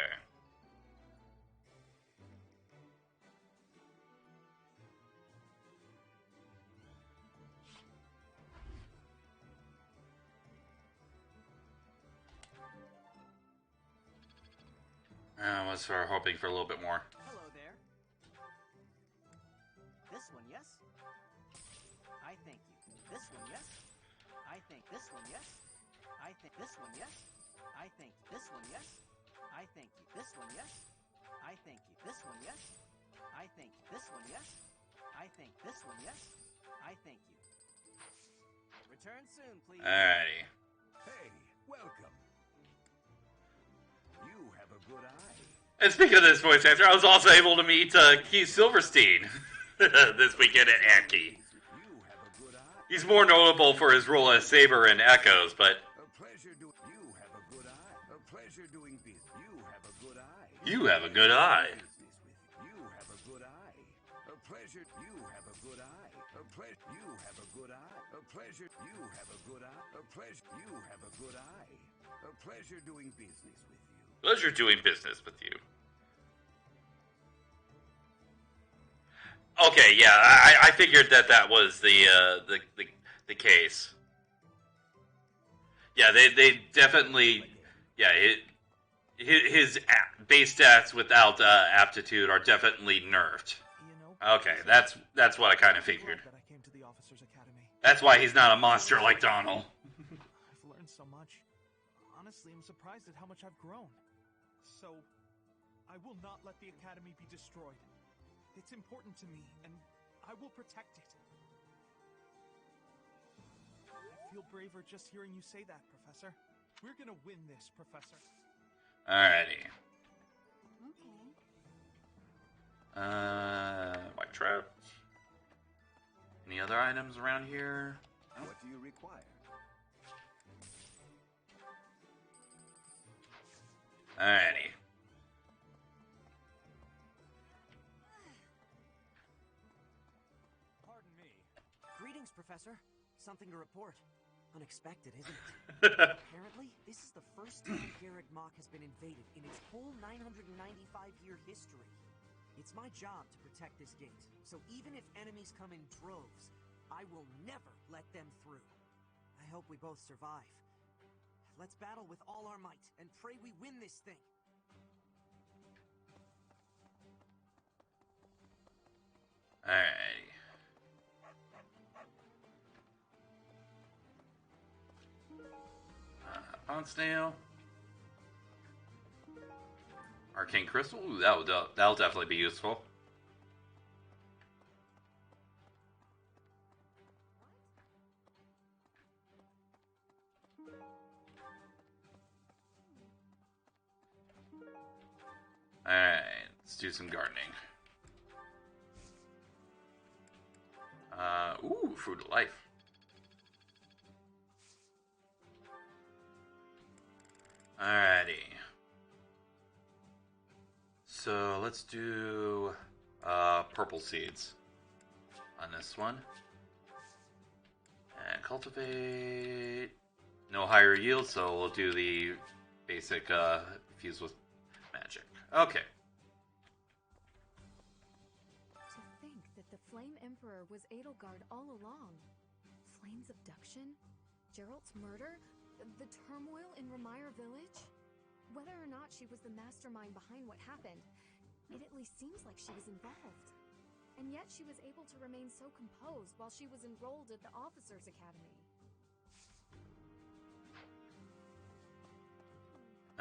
I was sort of hoping for a little bit more. Hello there. This one, yes? I thank you. This one, yes? I think this one, yes? I think this one, yes? I think this one, yes? I thank you. This one, yes? I thank you. This one, yes? I think this one, yes? I think this one, yes? I thank you. Return soon, please. Alrighty. Hey, welcome. You have a good eye. And speaking of this voice actor, I was also able to meet Keith Silverstein this weekend at Anki. You have a good eye. He's more notable for his role as Saber in Echoes, but A pleasure do. You have a good eye. A pleasure doing business. You have a good eye. you have a good eye. You have a good eye. A pleasure. You have a good eye. A pleasure. You have a good eye. A pleasure. You have a good eye. A pleasure. You have a good eye. A pleasure doing business with you. Pleasure doing business with you. Okay, yeah, I figured that was the case. Yeah, they definitely, yeah, his base stats without aptitude are definitely nerfed. Okay, that's what I kind of figured. That I came to the Officers Academy. That's why he's not a monster like Donald. I've learned so much. Honestly, I'm surprised at how much I've grown. So, I will not let the Academy be destroyed. It's important to me, and I will protect it. I feel braver just hearing you say that, Professor. We're gonna win this, Professor. Alrighty. Okay. White trout. Any other items around here? What do you require? Alrighty. Pardon me. Greetings, Professor. Something to report. Unexpected, isn't it? Apparently, this is the first time Garreg Mach has been invaded in its whole 995-year history. It's my job to protect this gate, so even if enemies come in droves, I will never let them through. I hope we both survive. Let's battle with all our might, and pray we win this thing. Alrighty. Pond snail. Arcane crystal. Ooh, that'll definitely be useful. Alright, let's do some gardening. Ooh, fruit of life. Alrighty. So let's do purple seeds on this one. And cultivate. No higher yield, so we'll do the basic fuse with magic. Okay. To think that the Flame Emperor was Edelgard all along. Flame's abduction? Geralt's murder? The turmoil in Remire Village? Whether or not she was the mastermind behind what happened, it at least seems like she was involved. And yet she was able to remain so composed while she was enrolled at the Officers' Academy.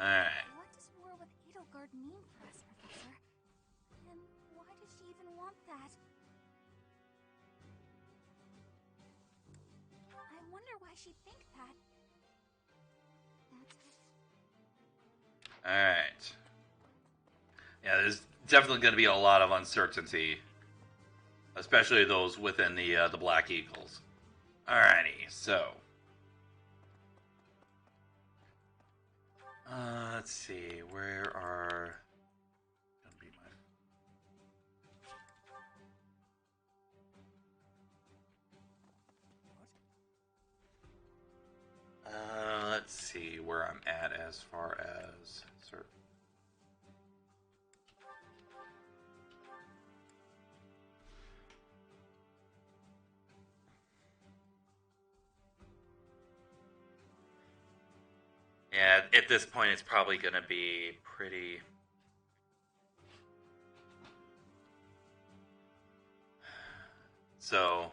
Alright. What does war with Edelgard mean for us, Professor? And why does she even want that? I wonder why she'd think that. That's it. Alright. Yeah, there's definitely going to be a lot of uncertainty. Especially those within the Black Eagles. Alrighty, so. Let's see, where are... Gonna be my... let's see where I'm at as far as... Yeah, at this point it's probably going to be pretty... So,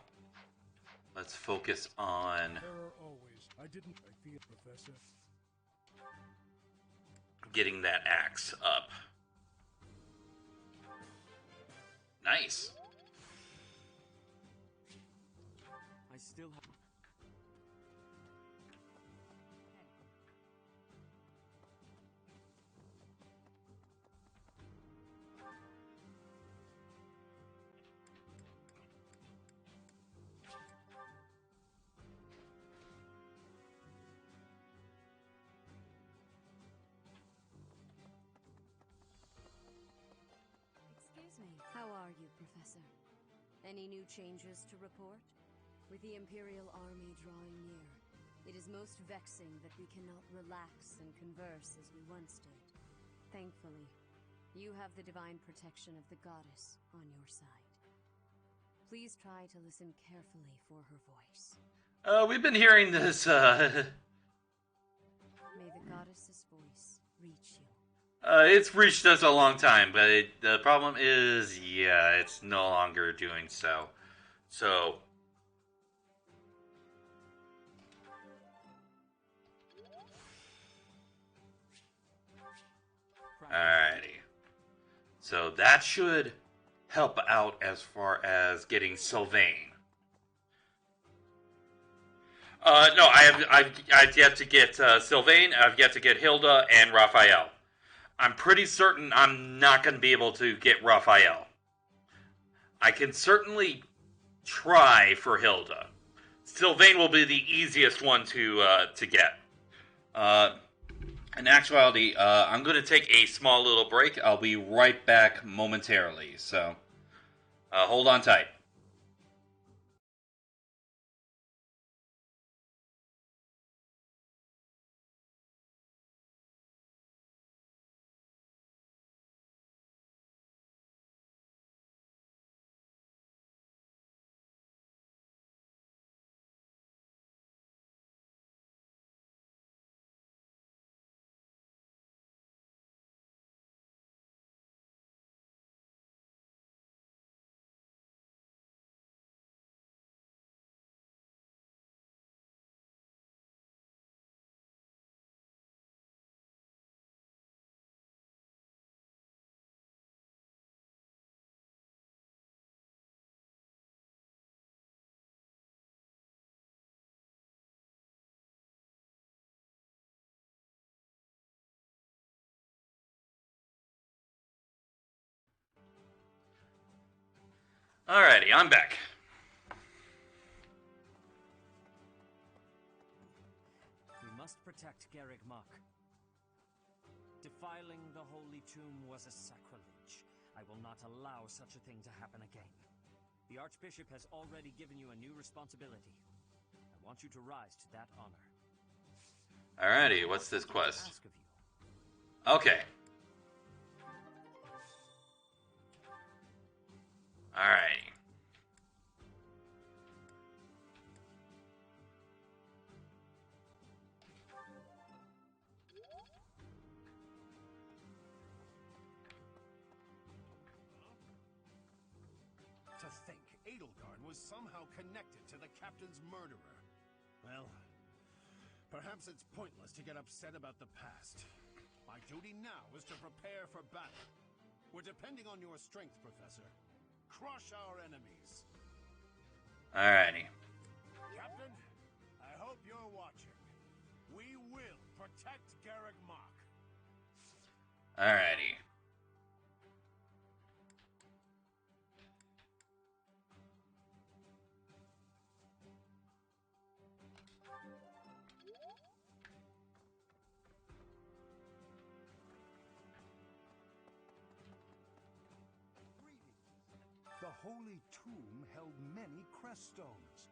let's focus on... I didn't feel, Professor. Getting that axe up. Nice. I still have... Excuse me. How are you, Professor? Any new changes to report? With the Imperial Army drawing near, it is most vexing that we cannot relax and converse as we once did. Thankfully, you have the divine protection of the goddess on your side. Please try to listen carefully for her voice. We've been hearing this, May the goddess's voice reach you. it's reached us a long time, but the problem is, yeah, it's no longer doing so. So... Alrighty. So that should help out as far as getting Sylvain. No, I've yet to get Sylvain, I've yet to get Hilda and Raphael. I'm pretty certain I'm not going to be able to get Raphael. I can certainly try for Hilda. Sylvain will be the easiest one to get. In actuality, I'm going to take a small little break. I'll be right back momentarily, so hold on tight. Alrighty, I'm back. We must protect Garreg Mach. Defiling the Holy Tomb was a sacrilege. I will not allow such a thing to happen again. The Archbishop has already given you a new responsibility. I want you to rise to that honor. Alrighty, what's this quest? Okay. Alrighty. To think Edelgard was somehow connected to the captain's murderer. Well, perhaps it's pointless to get upset about the past. My duty now is to prepare for battle. We're depending on your strength, Professor. Crush our enemies. Alrighty. Captain, I hope you're watching. We will protect Garreg Mach. Alrighty. The Holy Tomb held many crest stones.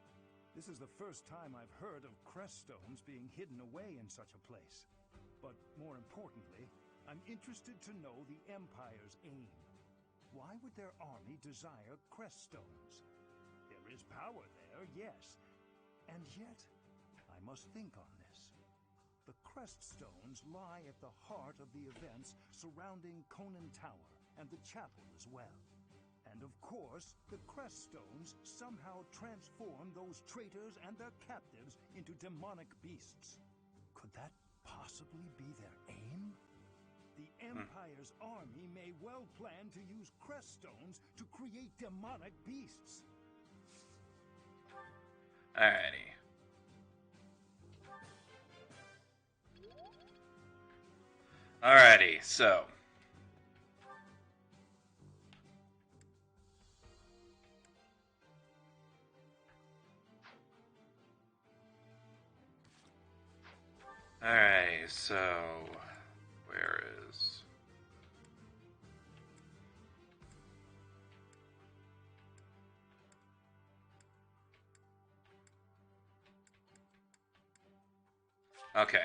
This is the first time I've heard of crest stones being hidden away in such a place. But more importantly, I'm interested to know the Empire's aim. Why would their army desire crest stones? There is power there, yes. And yet, I must think on this. The crest stones lie at the heart of the events surrounding Conan Tower and the chapel as well. And of course, the crest stones somehow transform those traitors and their captives into demonic beasts. Could that possibly be their aim? The Empire's army may well plan to use crest stones to create demonic beasts. Alrighty. Alrighty, so. Alright, so. Where is. Okay.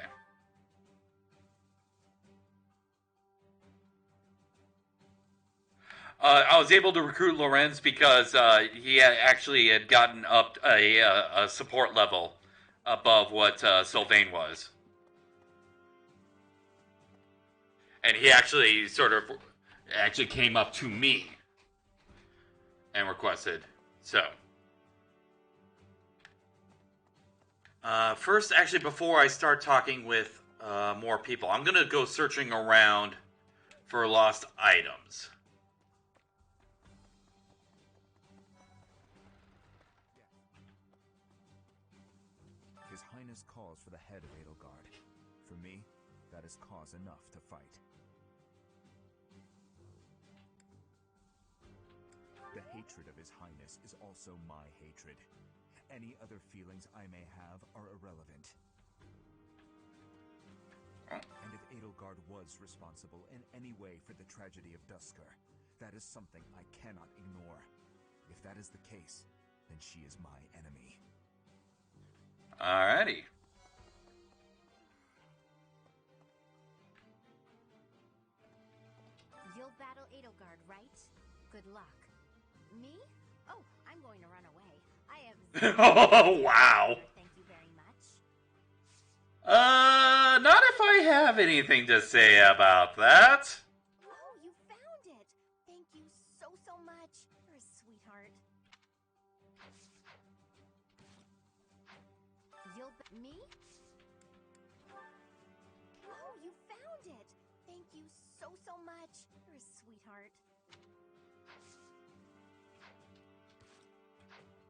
I was able to recruit Lorenz because he had gotten up a support level above what Sylvain was. And he actually came up to me and requested. So. First, actually, before I start talking with more people, I'm going to go searching around for lost items. His Highness calls for the head of Edelgard. For me, that is cause enough to fight. The hatred of His Highness is also my hatred. Any other feelings I may have are irrelevant. And if Edelgard was responsible in any way for the tragedy of Duscur, that is something I cannot ignore. If that is the case, then she is my enemy. Alrighty. You'll battle Edelgard, right? Good luck. Me? Oh, I'm going to run away. I have Oh, wow. Thank you very much. Not if I have anything to say about that. Oh, you found it. Thank you so much. You're a sweetheart. Me? Oh, you found it. Thank you so much. You're a sweetheart.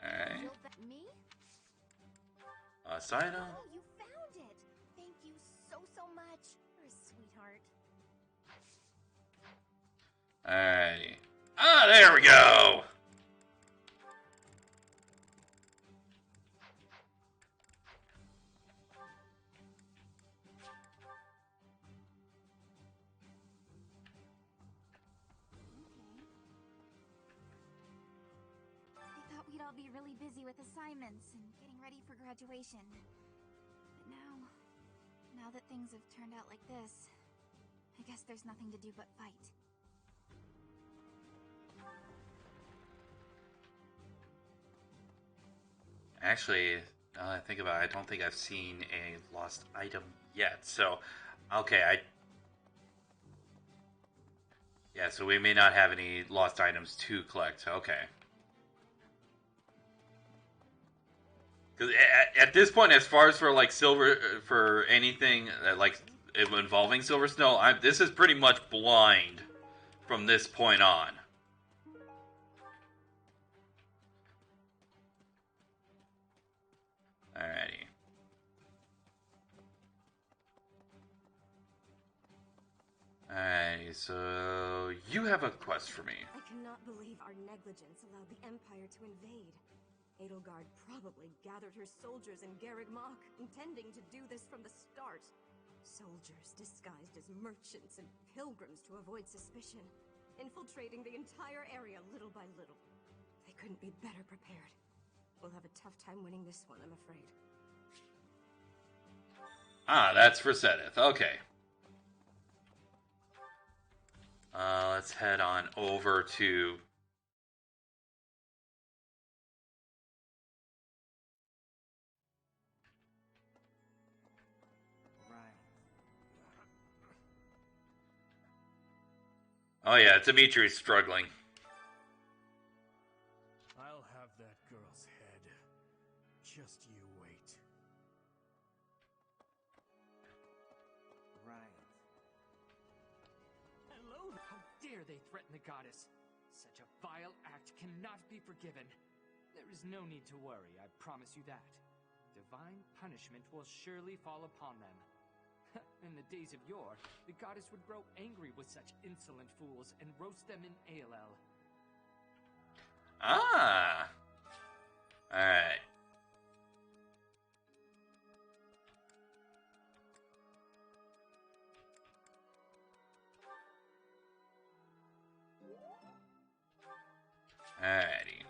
Alright. Me? Sino? Oh, you found it. Thank you so much. You're a sweetheart. Alrighty. Ah, there we go. I'll be really busy with assignments and getting ready for graduation. But now that things have turned out like this, I guess there's nothing to do but fight. Actually, now that I think about it, I don't think I've seen a lost item yet. So, okay, yeah, so we may not have any lost items to collect. Okay. Because at this point, as far as for like silver, for anything like involving Silver Snow, this is pretty much blind from this point on. Alrighty. Alright, so you have a quest for me. I cannot believe our negligence allowed the Empire to invade. Edelgard probably gathered her soldiers in Garreg Mach, intending to do this from the start. Soldiers disguised as merchants and pilgrims to avoid suspicion, infiltrating the entire area little by little. They couldn't be better prepared. We'll have a tough time winning this one, I'm afraid. Ah, that's for Sedith. Okay. Let's head on over to... Oh yeah, Dimitri's struggling. I'll have that girl's head. Just you wait. Right. Hello? How dare they threaten the goddess? Such a vile act cannot be forgiven. There is no need to worry, I promise you that. Divine punishment will surely fall upon them. In the days of yore, the goddess would grow angry with such insolent fools and roast them in ALL. Ah! Alright. Alrighty.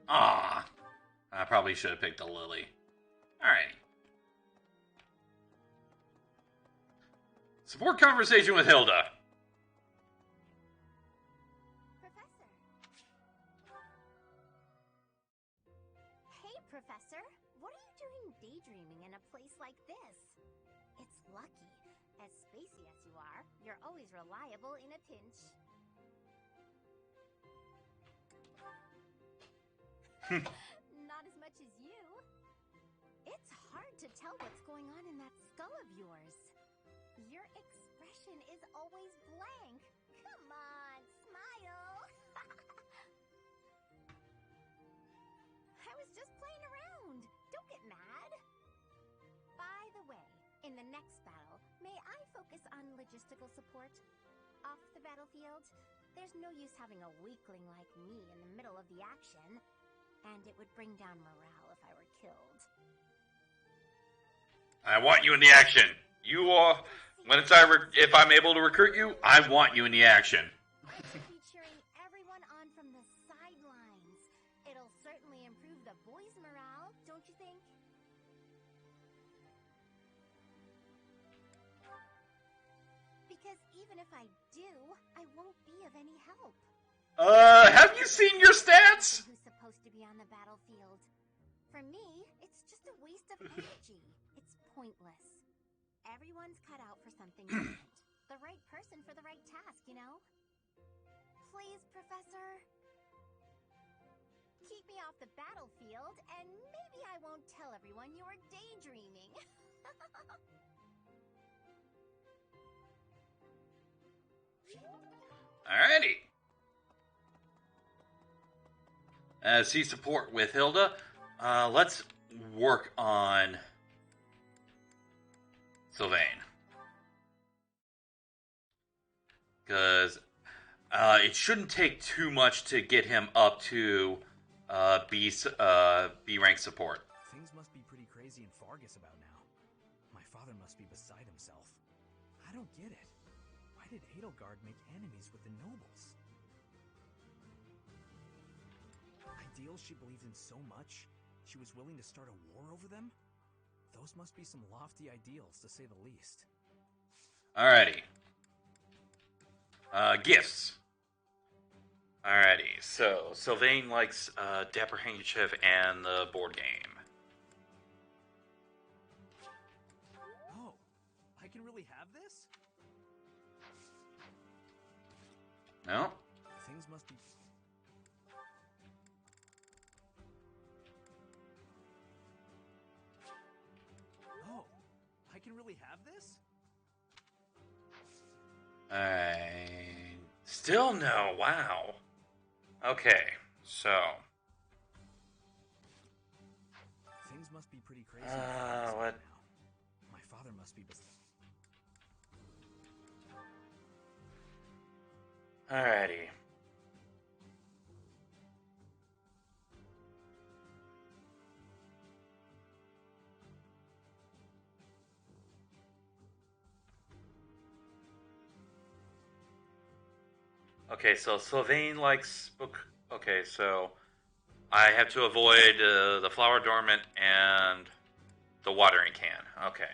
Ah, I probably should have picked a lily. Alrighty. Support conversation with Hilda. Professor. Hey, Professor. What are you doing daydreaming in a place like this? It's lucky. As spacey as you are, you're always reliable in a pinch. Not as much as you. It's hard to tell what's going on in that skull of yours. Your expression is always blank. Come on, smile. I was just playing around. Don't get mad. By the way, in the next battle, may I focus on logistical support? Off the battlefield, there's no use having a weakling like me in the middle of the action. And it would bring down morale if I were killed. I want you in the action. You are... if I'm able to recruit you, I want you in the action. I should be cheering everyone on from the sidelines. It'll certainly improve the boys' morale, don't you think? Because even if I do, I won't be of any help. Have you seen your stats? Who's supposed to be on the battlefield? For me, it's just a waste of energy. It's pointless. Everyone's cut out for something different. The right person for the right task, you know? Please, Professor. Keep me off the battlefield, and maybe I won't tell everyone you're daydreaming. Alrighty. See support with Hilda. Let's work on Sylvain. Because it shouldn't take too much to get him up to B rank support. Things must be pretty crazy in Fargus about now. My father must be beside himself. I don't get it. Why did Edelgard make enemies with the nobles? Ideals she believed in so much, she was willing to start a war over them? Those must be some lofty ideals, to say the least. Alrighty. Gifts. Alrighty, so Sylvain likes Dapper Handkerchief and the board game. Oh, I can really have this? No? Things must be... Oh, I can really have this? Still no, wow. Okay, so... Things must be pretty crazy. What? My father must be... Alrighty. Okay, so Sylvain likes book. Okay, so I have to avoid the flower dormant and the watering can. Okay.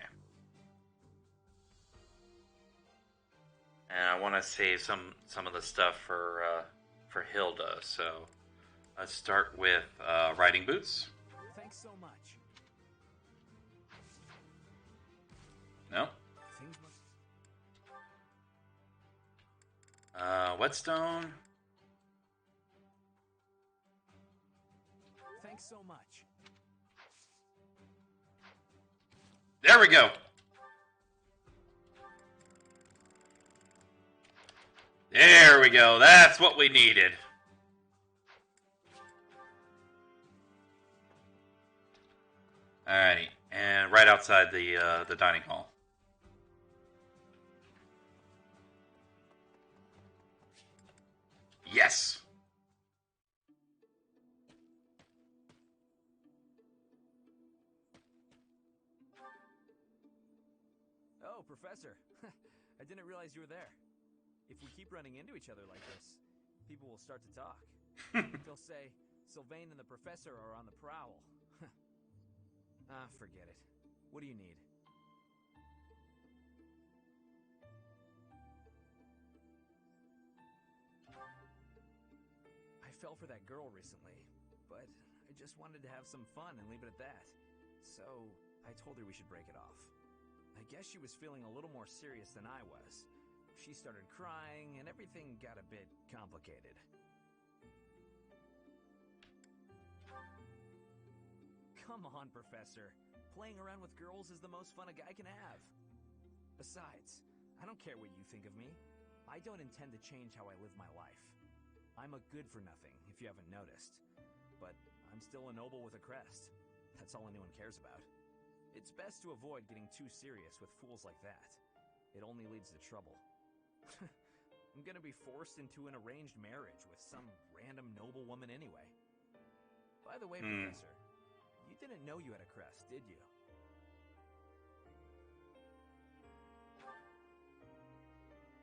And I want to save some of the stuff for Hilda. So let's start with riding boots. Thanks so much. No. Things must... Whetstone. Thanks so much. There we go. There we go. That's what we needed. Alrighty, and right outside the dining hall. Yes. Oh, Professor. I didn't realize you were there. If we keep running into each other like this, people will start to talk. They'll say, Sylvain and the Professor are on the prowl. Forget it. What do you need? I fell for that girl recently, but I just wanted to have some fun and leave it at that. So, I told her we should break it off. I guess she was feeling a little more serious than I was. She started crying, and everything got a bit complicated. Come on, Professor. Playing around with girls is the most fun a guy can have. Besides, I don't care what you think of me. I don't intend to change how I live my life. I'm a good-for-nothing, if you haven't noticed. But I'm still a noble with a crest. That's all anyone cares about. It's best to avoid getting too serious with fools like that. It only leads to trouble. I'm gonna be forced into an arranged marriage with some random noble woman anyway. By the way, Professor, you didn't know you had a crest, did you?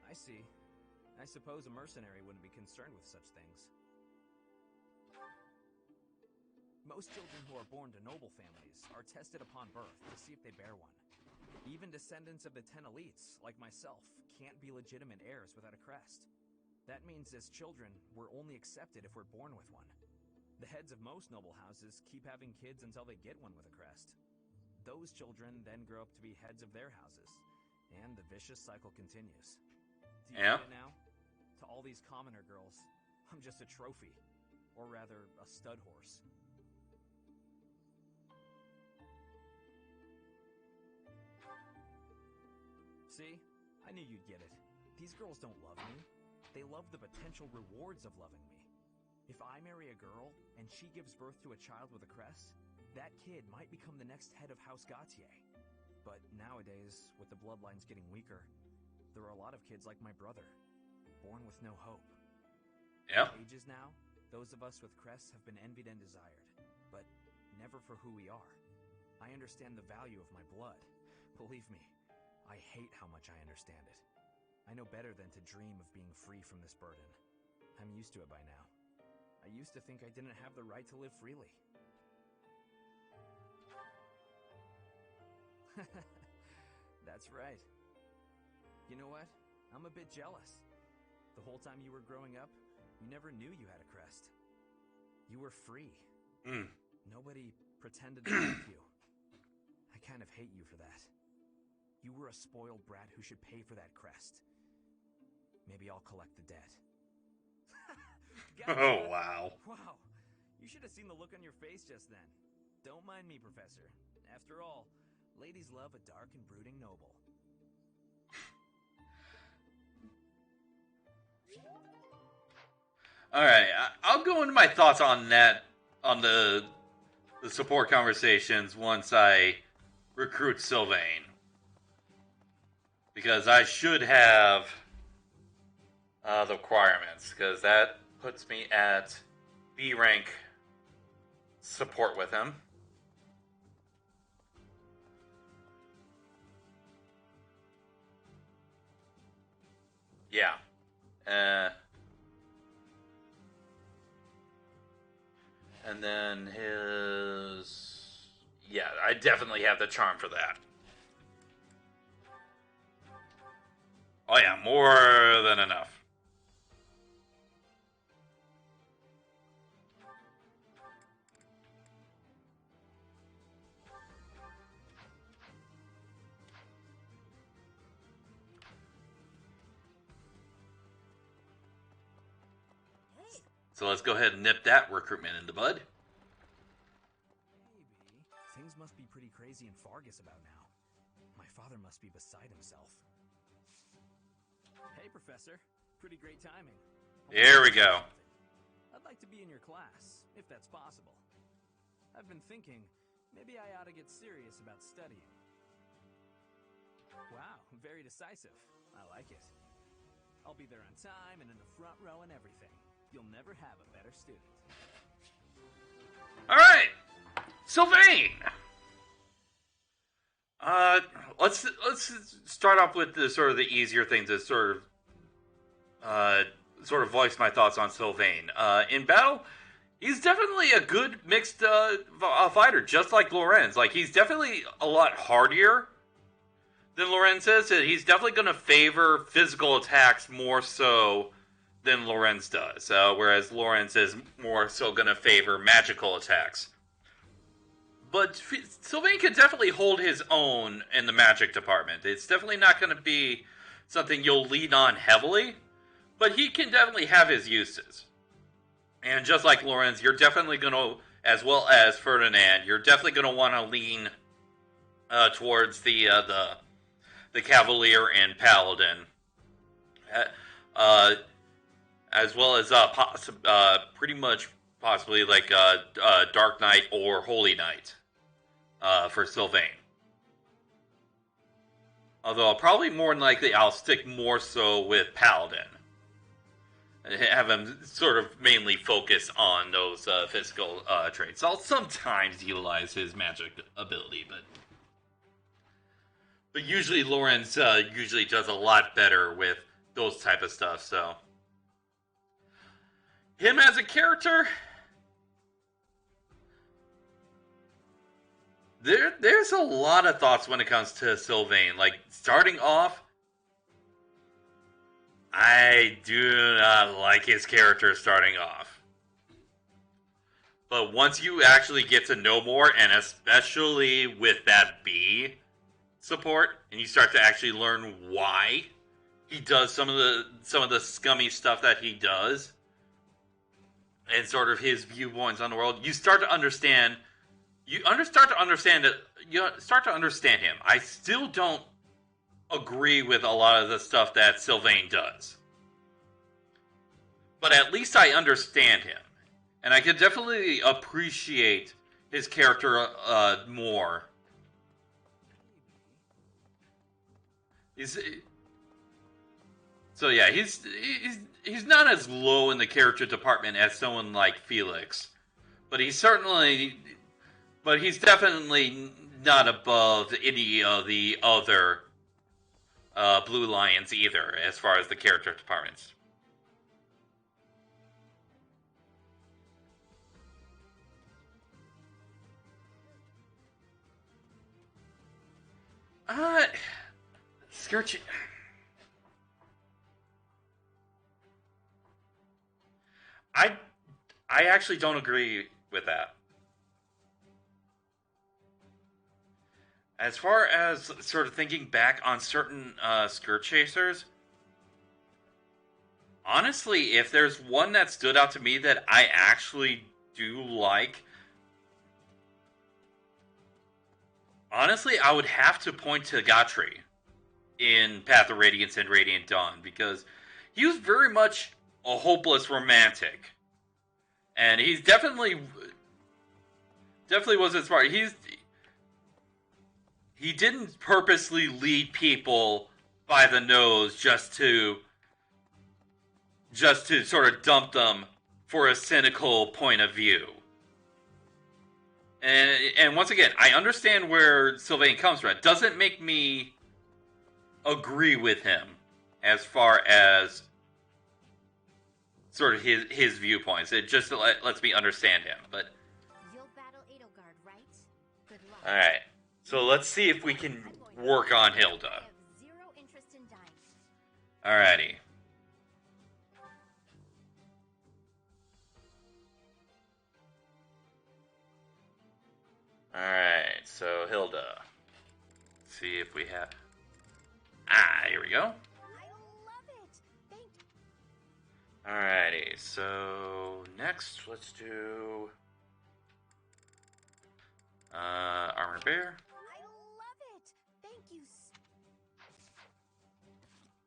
I see. I suppose a mercenary wouldn't be concerned with such things. Most children who are born to noble families are tested upon birth to see if they bear one. Even descendants of the 10 elites, like myself, can't be legitimate heirs without a crest. That means as children, we're only accepted if we're born with one. The heads of most noble houses keep having kids until they get one with a crest. Those children then grow up to be heads of their houses, and the vicious cycle continues. Do you get it now? To all these commoner girls, I'm just a trophy. Or rather, a stud horse. See? I knew you'd get it. These girls don't love me. They love the potential rewards of loving me. If I marry a girl, and she gives birth to a child with a crest, that kid might become the next head of House Gautier. But nowadays, with the bloodlines getting weaker, there are a lot of kids like my brother, born with no hope. Yeah. Ages now, those of us with crests have been envied and desired, but never for who we are. I understand the value of my blood. Believe me, I hate how much I understand it. I know better than to dream of being free from this burden. I'm used to it by now. I used to think I didn't have the right to live freely. That's right. You know what? I'm a bit jealous. The whole time you were growing up, you never knew you had a crest. You were free. Nobody pretended to like you. I kind of hate you for that. You were a spoiled brat who should pay for that crest. Maybe I'll collect the debt. Gotcha. Oh, wow. Wow. You should have seen the look on your face just then. Don't mind me, Professor. After all, ladies love a dark and brooding noble. Alright, I'll go into my thoughts on that, on the support conversations once I recruit Sylvain. Because I should have the requirements, because that puts me at B rank support with him. Yeah. And then his... Yeah, I definitely have the charm for that. Oh yeah, more than enough. So let's go ahead and nip that recruitment in the bud. Maybe. Things must be pretty crazy in Fargus about now. My father must be beside himself. Hey, Professor. Pretty great timing. There we go. I'd like to be in your class, if that's possible. I've been thinking, maybe I ought to get serious about studying. Wow, very decisive. I like it. I'll be there on time and in the front row and everything. You'll never have a better student. Alright! Sylvain! Let's start off with the sort of the easier things to sort of voice my thoughts on Sylvain. In battle, he's definitely a good mixed fighter, just like Lorenz. Like, he's definitely a lot hardier than Lorenz is. He's definitely going to favor physical attacks more so than Lorenz does, whereas Lorenz is more so going to favor magical attacks. But Sylvain can definitely hold his own in the magic department. It's definitely not going to be something you'll lean on heavily, but he can definitely have his uses. And just like Lorenz, you're definitely going to, as well as Ferdinand, you're definitely going to want to lean towards the Cavalier and Paladin. As well as pretty much possibly like Dark Knight or Holy Knight for Sylvain. Although probably more than likely I'll stick more so with Paladin. And have him sort of mainly focus on those physical traits. I'll sometimes utilize his magic ability, but usually Lorenz usually does a lot better with those type of stuff, so... Him as a character, there's a lot of thoughts when it comes to Sylvain. Like, starting off, I do not like his character starting off. But once you actually get to know more, and especially with that B support, and you start to actually learn why he does some of the scummy stuff that he does, and sort of his viewpoints on the world, you start to understand. You start to understand him. I still don't agree with a lot of the stuff that Sylvain does, but at least I understand him, and I can definitely appreciate his character more. So yeah, he's not as low in the character department as someone like Felix, but he's definitely not above any of the other Blue Lions either, as far as the character departments. Scourge. I actually don't agree with that. As far as sort of thinking back on certain Scourge Chasers, honestly, if there's one that stood out to me that I actually do like, honestly, I would have to point to Gatri in Path of Radiance and Radiant Dawn, because he was very much a hopeless romantic. And he's definitely wasn't smart. He didn't purposely lead people by the nose just to sort of dump them for a cynical point of view. And once again, I understand where Sylvain comes from. It doesn't make me agree with him as far as sort of his viewpoints. It just lets me understand him. But You'll battle Edelgard, right? Good luck. all right, so let's see if we can work on Hilda. I have zero interest in dying. Alrighty. Alright, so Hilda. Let's see if we have... here we go. Alrighty, so next let's do Armor Bear. I love it. Thank you.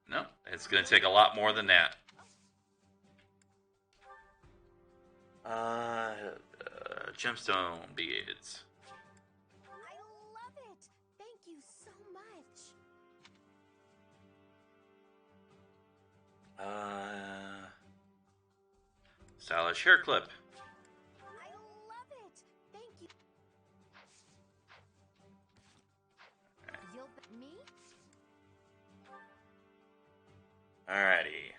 No, it's gonna take a lot more than that. Gemstone beads. I love it. Thank you so much. Stylish hair clip. I love it. Thank you. You'll me? Alrighty.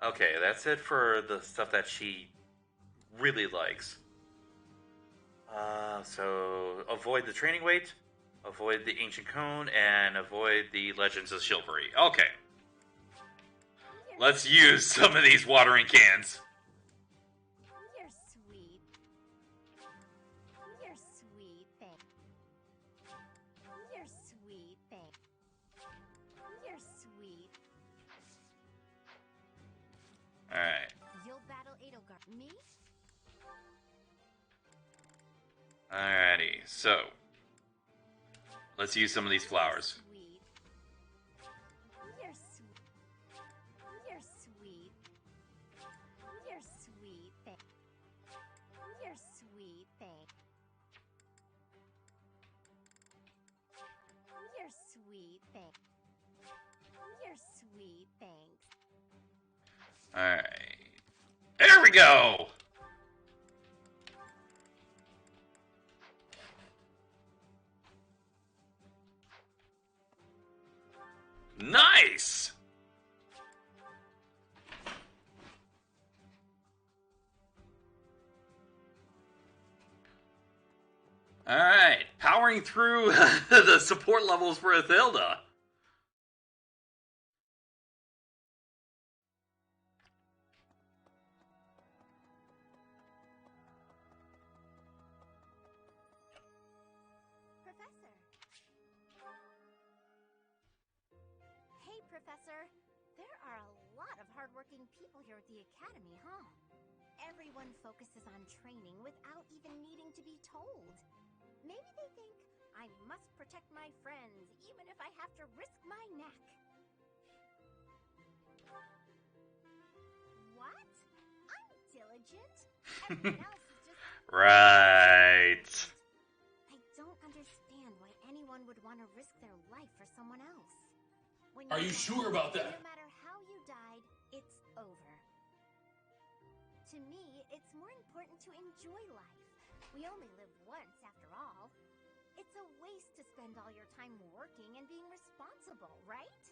Okay, that's it for the stuff that she really likes. So avoid the training weight, avoid the ancient cone, and avoid the legends of chivalry. Okay. Let's use some of these watering cans. You're sweet. You're sweet, thank. You're sweet, thank. You're sweet. Alright. You'll battle Edelgard. Me? Alrighty, so let's use some of these flowers. Sweet. You're sweet. You're sweet. You're sweet, thank. You're sweet, thank. You're sweet, thank. You're sweet, thanks. Alright. There we go! Nice! Alright, powering through the support levels for Hilda. Professor. Hey, Professor. There are a lot of hardworking people here at the Academy, huh? Everyone focuses on training without even needing to be told. Maybe they think I must protect my friends, even if I have to risk my neck. What? I'm diligent. Everyone else is just... Right. I don't understand why anyone would want to risk their life for someone else. When Are you sure about that? No matter how you died, it's over. To me, it's more important to enjoy life. We only live once, after all. It's a waste to spend all your time working and being responsible, right?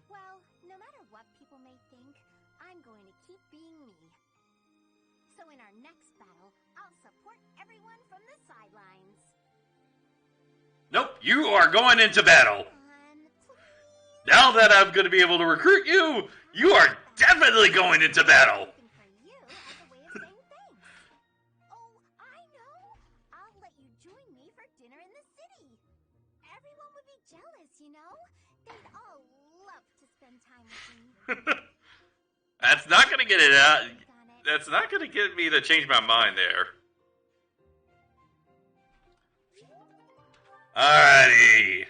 Well, no matter what people may think, I'm going to keep being me. So in our next battle, I'll support everyone from the sidelines. Nope, you are going into battle. Now that I'm going to be able to recruit you, you are definitely going into battle. For you as a way of saying thanks. Oh, I know. I'll let you join me for dinner in the city. Everyone would be jealous, you know? They'd all love to spend time with me. That's not going to get it out. That's not going to get me to change my mind there. Alrighty.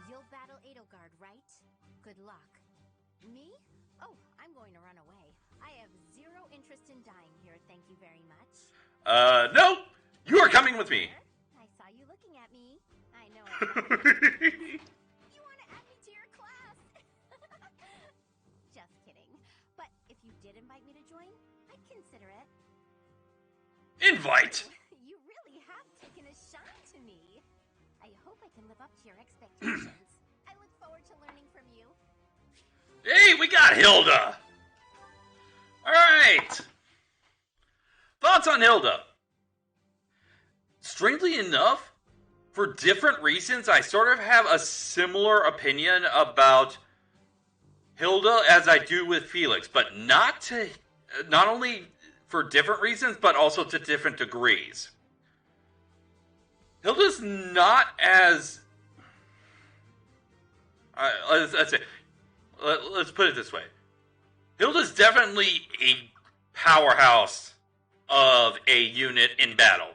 You'll battle Edelgard, right? Good luck. Me? Oh, I'm going to run away. I have zero interest in dying here, thank you very much. No! You are coming with me. I saw you looking at me. I know it. You want to add me to your class? Just kidding. But if you did invite me to join, I'd consider it. Invite! You really have taken a shine to me. I hope I can live up to your expectations. I look forward to learning from you. Hey, we got Hilda! Alright! Thoughts on Hilda? Strangely enough, for different reasons, I sort of have a similar opinion about Hilda as I do with Felix, but not only for different reasons, but also to different degrees. Hilda's not as... let's put it this way. Hilda's definitely a powerhouse of a unit in battle.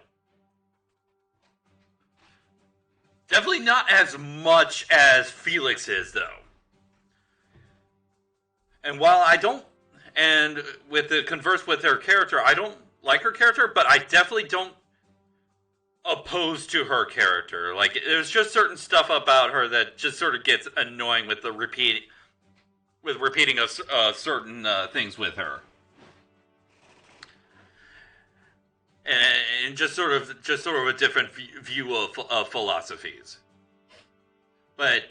Definitely not as much as Felix is, though. And while I don't... And with the converse with her character, I don't like her character, but I definitely don't opposed to her character. Like, there's just certain stuff about her that just sort of gets annoying with the repeating of certain things with her, and just sort of a different view of philosophies. But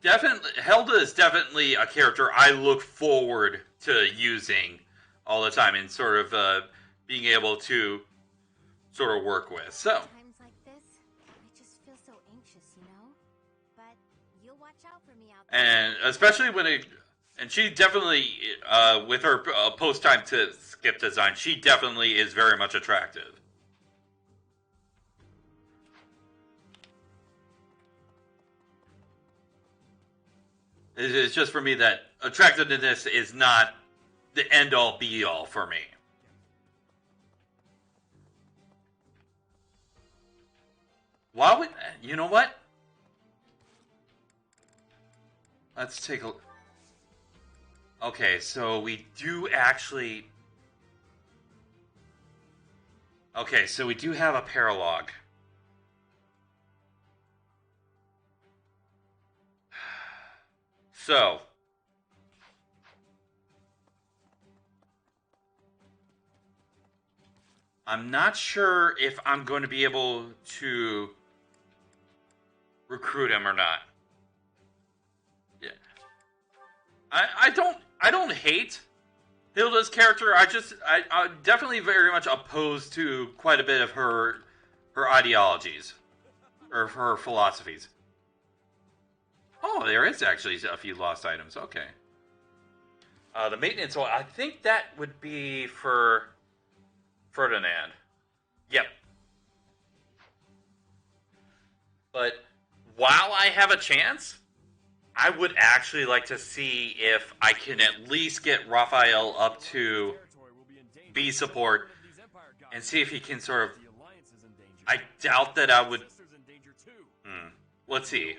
definitely, Hilda is definitely a character I look forward to using all the time and sort of being able to sort of work with. So. And especially and she definitely, with her post-time to skip design, she definitely is very much attractive. It's just for me that attractiveness is not the end-all, be-all for me. Why would... You know what? Let's take a... Okay, so we do actually... Okay, so we do have a paralog. So... I'm not sure if I'm going to be able to recruit him or not. Yeah. I don't hate Hilda's character. I'm definitely very much opposed to quite a bit of her ideologies or her philosophies. Oh, there is actually a few lost items. Okay. The maintenance oil, I think that would be for Ferdinand. Yep. But while I have a chance, I would actually like to see if I can at least get Raphael up to B support and see if he can sort of... I doubt that I would... Let's see.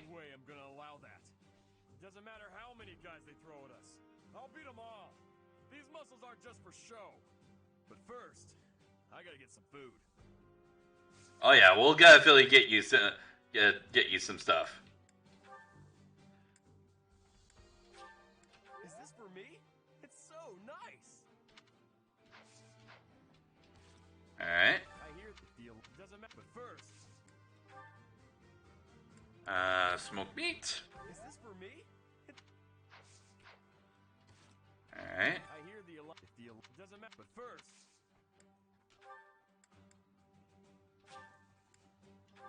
beat them all. These muscles aren't just for show. But first, I gotta get some food. Oh yeah, we'll definitely get you some stuff. Is this for me? It's so nice. All right. I hear the deal doesn't matter. But first, smoked meat. is this for me? All right. I hear the deal doesn't matter. But first,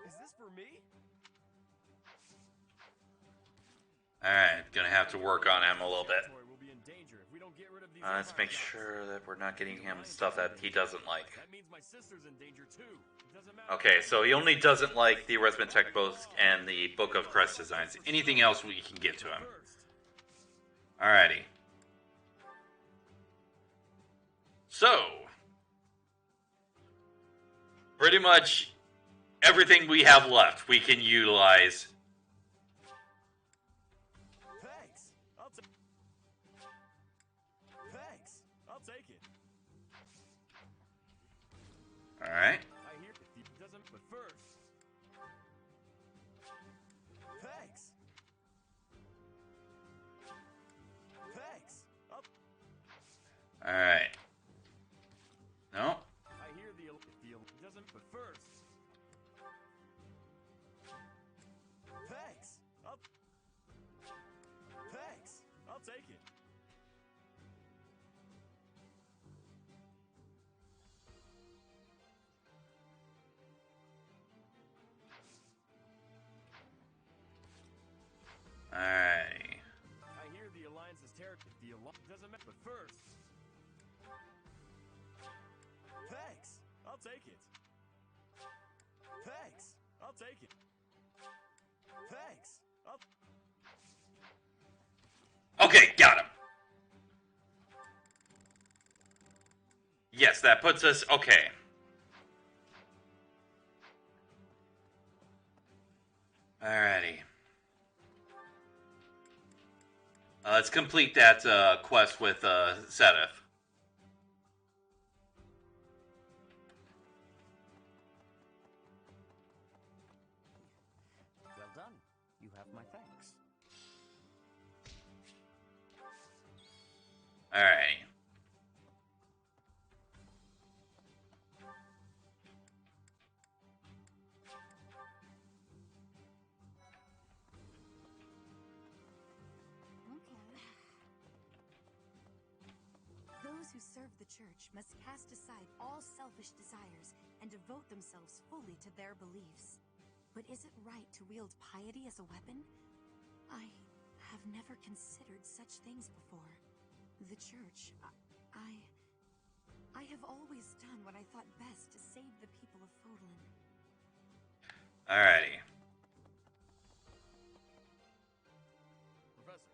is this for me? All right, gonna have to work on him a little bit. We'll be in danger if we don't get rid of these. Let's make sure that we're not getting him stuff that he doesn't like. That means my sister's in danger too. Doesn't matter. Okay, so he only doesn't like the arithmetic books and the Book of Crest Designs. Anything else we can get to him. Alrighty. So, pretty much everything we have left we can utilize. Thanks. I'll take it. Alright. I hear it doesn't, but first. Thanks. Alright. No? I hear the doesn't, but first. Thanks. I'll take it. Alright. I hear the Alliance's territory. The Alliance doesn't matter, but first. Thanks. I'll take it. Okay, got him. Yes, that puts us... Okay. Alrighty. Let's complete that quest with Sedith. Well done. You have my thanks. Alrighty. Those who serve the church must cast aside all selfish desires and devote themselves fully to their beliefs. But is it right to wield piety as a weapon? I have never considered such things before. The church, I have always done what I thought best to save the people of Fodlan. Alrighty. Professor.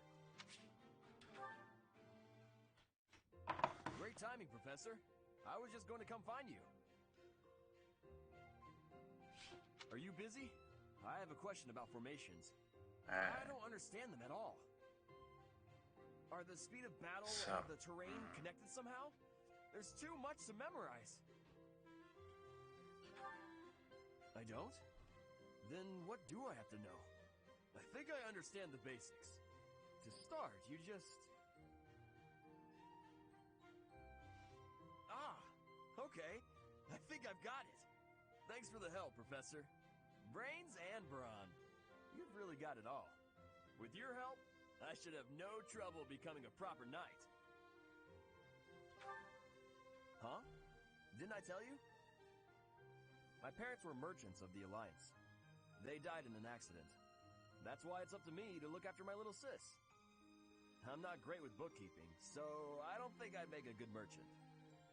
Great timing, Professor. I was just going to come find you. Are you busy? I have a question about formations. I don't understand them at all. Are the speed of battle and the terrain connected somehow? There's too much to memorize. I don't? Then what do I have to know? I think I understand the basics. To start, you just... Ah, okay. I think I've got it. Thanks for the help, Professor. Brains and brawn. You've really got it all. With your help, I should have no trouble becoming a proper knight. Huh? Didn't I tell you? My parents were merchants of the Alliance. They died in an accident. That's why it's up to me to look after my little sis. I'm not great with bookkeeping, so I don't think I'd make a good merchant.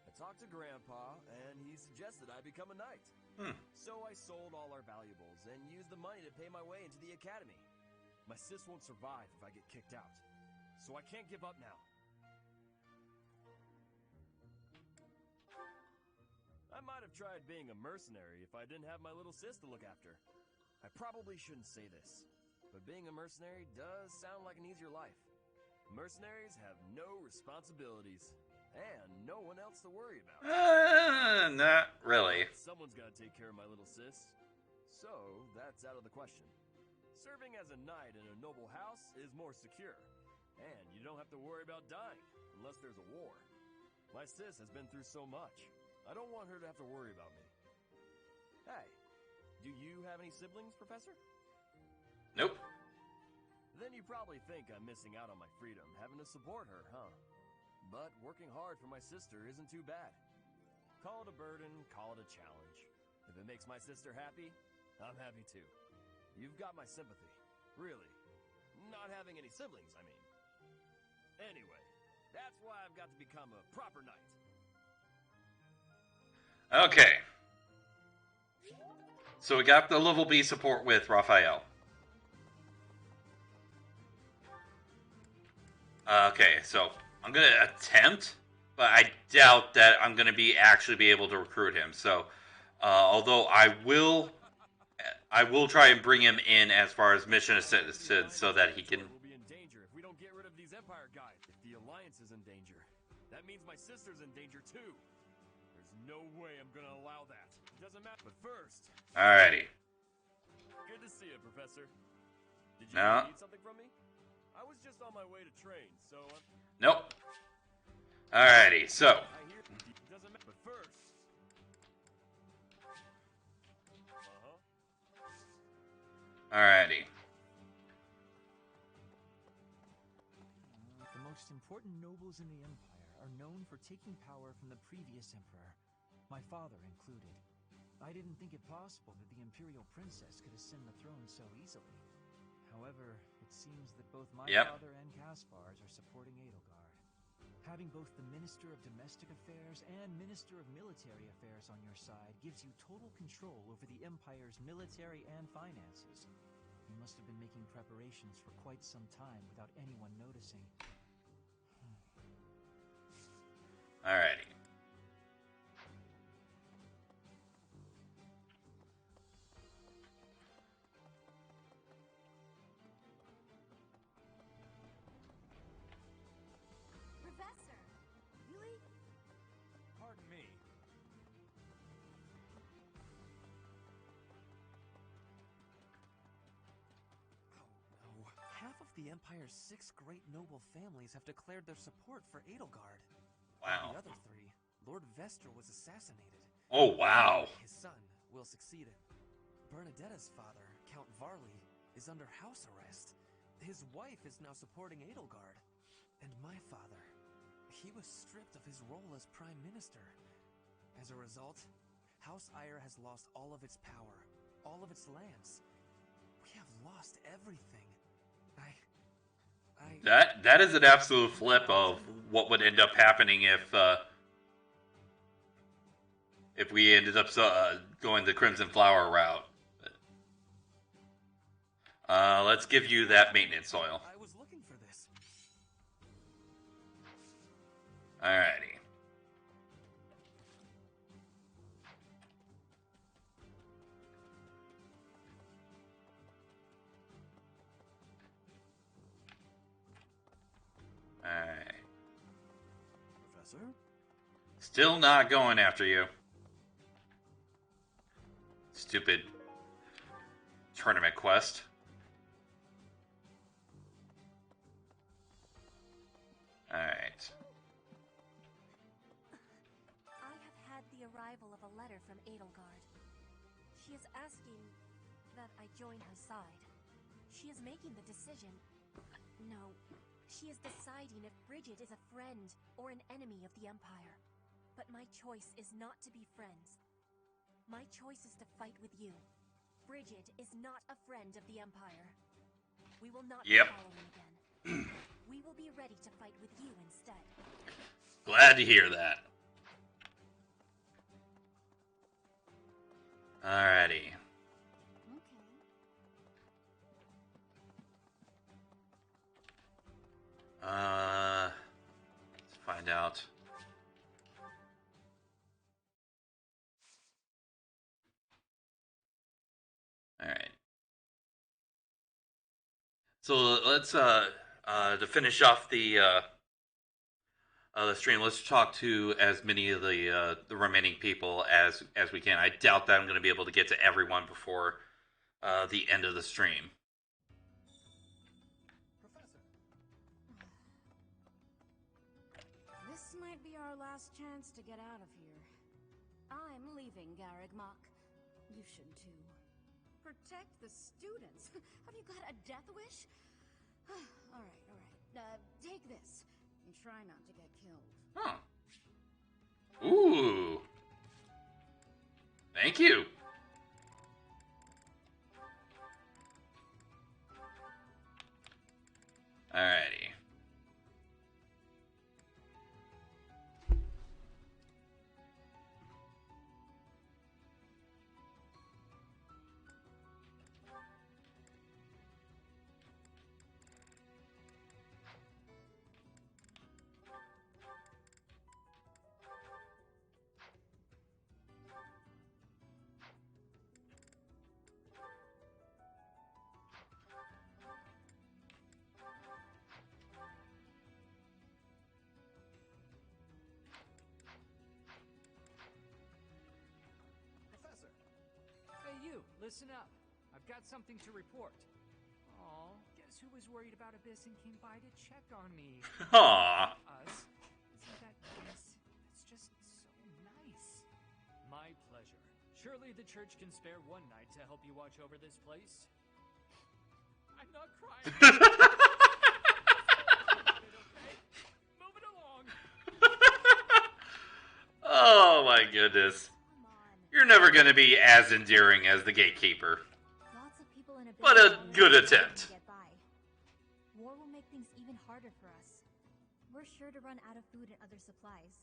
I talked to Grandpa, and he suggested I become a knight. So I sold all our valuables and used the money to pay my way into the academy. My sis won't survive if I get kicked out, so I can't give up now. I might have tried being a mercenary if I didn't have my little sis to look after. I probably shouldn't say this, but being a mercenary does sound like an easier life. Mercenaries have no responsibilities. And no one else to worry about. Not really. Someone's got to take care of my little sis. So, that's out of the question. Serving as a knight in a noble house is more secure. And you don't have to worry about dying, unless there's a war. My sis has been through so much. I don't want her to have to worry about me. Hey, do you have any siblings, Professor? Nope. Then you probably think I'm missing out on my freedom, having to support her, huh? But working hard for my sister isn't too bad. Call it a burden, call it a challenge. If it makes my sister happy, I'm happy too. You've got my sympathy. Really. Not having any siblings, I mean. Anyway, that's why I've got to become a proper knight. Okay. So we got the level B support with Raphael. Okay, so I'm going to attempt, but I doubt that I'm going to actually be able to recruit him. So, although I will try and bring him in as far as mission assistance so that he can... We'll be in danger if we don't get rid of these Empire guys. If the Alliance is in danger, that means my sister's in danger too. There's no way I'm going to allow that. It doesn't matter. But first... Alrighty. Good to see you, Professor. Did you need something from me? I was just on my way to train, so... Nope. Alrighty, so... I hear it doesn't matter. But first... Alrighty. The most important nobles in the Empire are known for taking power from the previous emperor, my father included. I didn't think it possible that the Imperial Princess could ascend the throne so easily. However, it seems that both my father and Caspar's are supporting Edelgard. Having both the Minister of Domestic Affairs and Minister of Military Affairs on your side gives you total control over the Empire's military and finances. You must have been making preparations for quite some time without anyone noticing. Alrighty. Professor, really? Pardon me. Half of the Empire's 6 great noble families have declared their support for Edelgard. Wow. The other 3, Lord Vestra was assassinated. Oh, wow. His son will succeed him. Bernadetta's father, Count Varley, is under house arrest. His wife is now supporting Edelgard. And my father, he was stripped of his role as Prime Minister. As a result, House Eyre has lost all of its power, all of its lands. We have lost everything. That is an absolute flip of what would end up happening if we ended up going the Crimson Flower route. Let's give you that maintenance oil. I was looking for this. Alrighty. Alright. Professor? Still not going after you. Stupid tournament quest. Alright. I have had the arrival of a letter from Edelgard. She is asking that I join her side. She is making the decision. No, she is deciding if Bridget is a friend or an enemy of the Empire. But my choice is not to be friends. My choice is to fight with you. Bridget is not a friend of the Empire. We will not be following again. We will be ready to fight with you instead. Glad to hear that. Alrighty. Let's find out. Alright. So let's to finish off the stream, let's talk to as many of the remaining people as we can. I doubt that I'm going to be able to get to everyone before the end of the stream. This might be our last chance to get out of here. I'm leaving, Garreg Mach. You should too. Protect the students? Have you got a death wish? Alright. Take this. And try not to get killed. Huh. Ooh. Thank you. Alrighty. Listen up. I've got something to report. Aw, guess who was worried about Abyss and came by to check on me? Aww. Us? Isn't that nice? That's just so nice. My pleasure. Surely the church can spare one night to help you watch over this place? I'm not crying. Okay? Move it along. Oh my goodness. You're never going to be as endearing as the gatekeeper. But a good attempt. War will make things even harder for us. We're sure to run out of food and other supplies.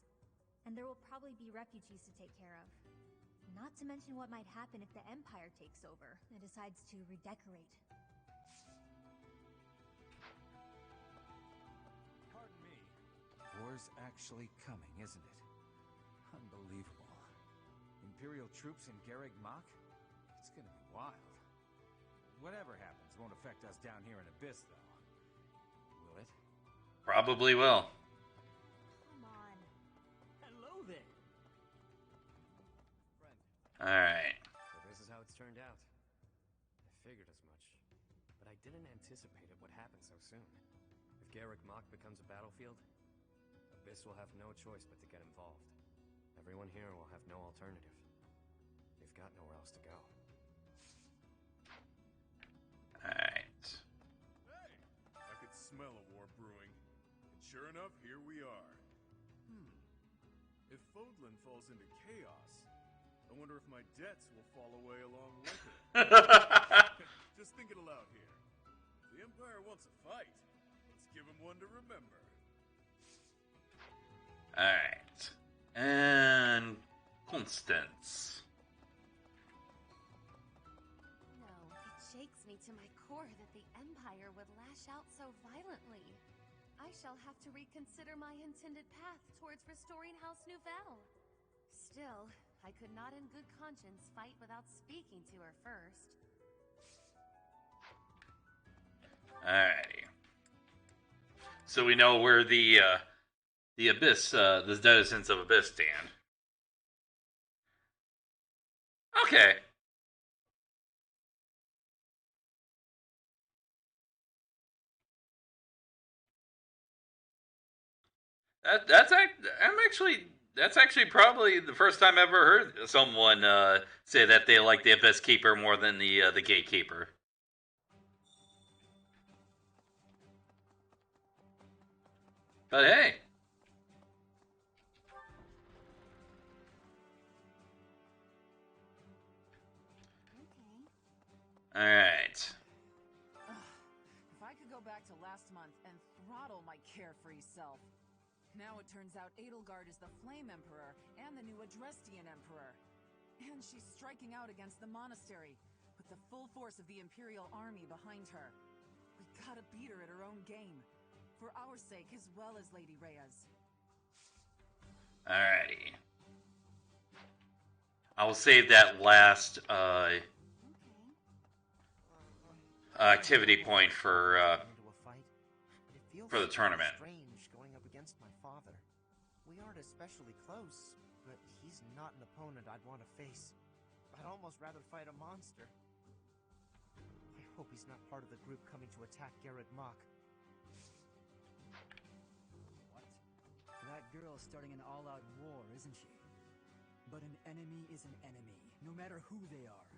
And there will probably be refugees to take care of. Not to mention what might happen if the Empire takes over and decides to redecorate. Pardon me. War's actually coming, isn't it? Unbelievable. Imperial troops in Garreg Mach? It's gonna be wild. Whatever happens won't affect us down here in Abyss, though. Will it? Probably will. Come on. Hello there. Friend. Alright. So this is how it's turned out. I figured as much. But I didn't anticipate it would happen so soon. If Garreg Mach becomes a battlefield, Abyss will have no choice but to get involved. Everyone here will have no alternative. We've got nowhere else to go. Alright. Hey! I could smell a war brewing. And sure enough, here we are. If Fodlan falls into chaos, I wonder if my debts will fall away along with it. Just thinking aloud here. If the Empire wants a fight, let's give him one to remember. Alright. And Constance. No, it shakes me to my core that the Empire would lash out so violently. I shall have to reconsider my intended path towards restoring House Nouvelle. Still, I could not in good conscience fight without speaking to her first. Alrighty. So we know where the Abyss, the denizens of Abyss stand. Okay. That's actually probably the first time I've ever heard someone say that they like the Abyss Keeper more than the Gatekeeper. But hey. Alright. If I could go back to last month and throttle my carefree self. Now it turns out Edelgard is the Flame Emperor and the new Adrestian Emperor. And she's striking out against the monastery, with the full force of the Imperial army behind her. We gotta beat her at her own game. For our sake as well as Lady Rhea's. Alrighty. I will save that last activity point for feels for the tournament. strange going up against my father. We aren't especially close, but he's not an opponent I'd want to face. I'd almost rather fight a monster. I hope he's not part of the group coming to attack Garreg Mach. What? That girl's starting an all-out war, isn't she? But an enemy is an enemy, no matter who they are.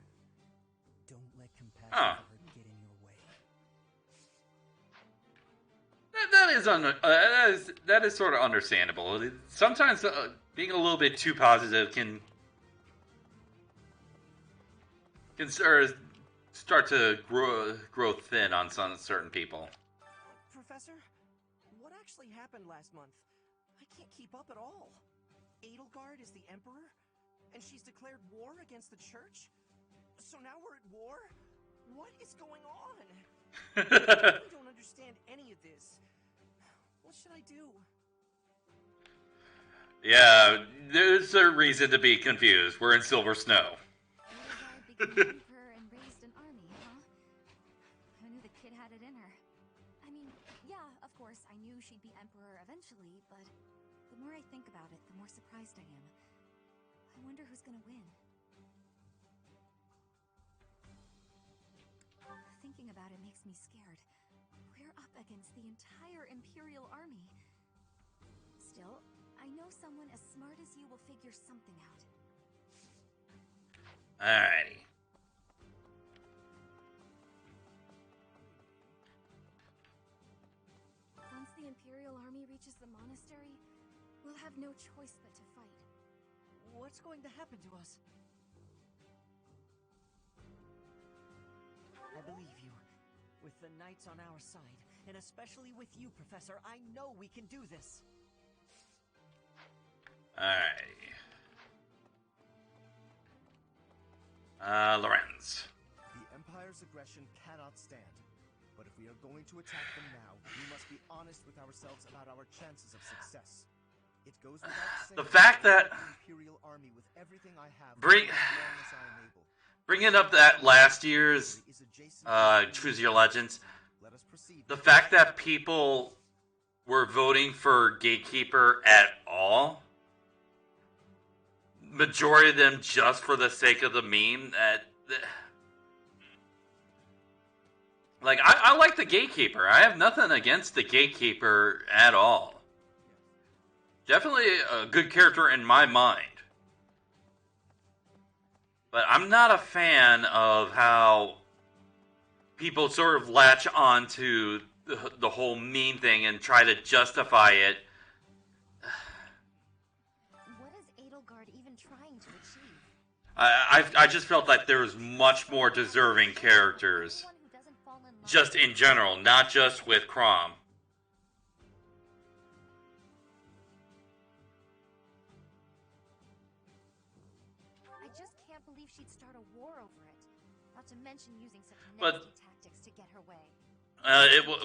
Don't let compassion for her get in your way. That is sort of understandable. Sometimes being a little bit too positive can start to grow thin on some certain people. Professor, what actually happened last month? I can't keep up at all. Edelgard is the Emperor, and she's declared war against the Church? So now we're at war? What is going on? I really don't understand any of this. What should I do? Yeah, there's a reason to be confused. We're in Silver Snow. Edelgard became emperor and raised an army, huh? Who knew the kid had it in her? I mean, yeah, of course, I knew she'd be emperor eventually, but the more I think about it, the more surprised I am. I wonder who's gonna win. Thinking about it makes me scared. We're up against the entire Imperial army. Still, I know someone as smart as you will figure something out. Alrighty. Once the Imperial army reaches the monastery, we'll have no choice but to fight. What's going to happen to us? I believe you. With the knights on our side, and especially with you, Professor, I know we can do this. Alright. Lorenz. The Empire's aggression cannot stand. But if we are going to attack them now, we must be honest with ourselves about our chances of success. It goes without saying The fact that the Imperial Army with everything I have bringing up that last year's Choose Your Legends, the fact that people were voting for Gatekeeper at all, majority of them just for the sake of the meme, like, I like the Gatekeeper. I have nothing against the Gatekeeper at all. Definitely a good character in my mind. But I'm not a fan of how people sort of latch on to the whole meme thing and try to justify it. What is Edelgard even trying to achieve? I just felt like there was much more deserving characters. Just in general, not just with Crom. I just can't believe she'd start a war over it. Not to mention using such But nasty tactics to get her way.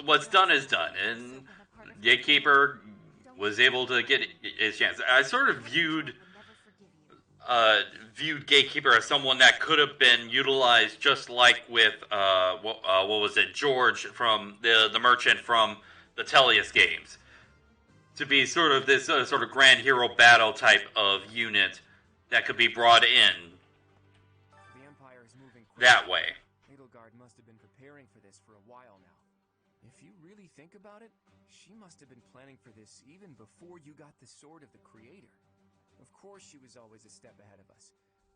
what's done is done, and Gatekeeper was able to get his chance. I sort of viewed Gatekeeper as someone that could have been utilized just like with what was it, George from the merchant from the Tellius games, to be sort of this sort of grand hero battle type of unit that could be brought in The Empire is moving that way. Edelgard must have been preparing for this for a while now. If you really think about it, she must have been planning for this even before you got the Sword of the Creator. Of course she was always a step ahead of us.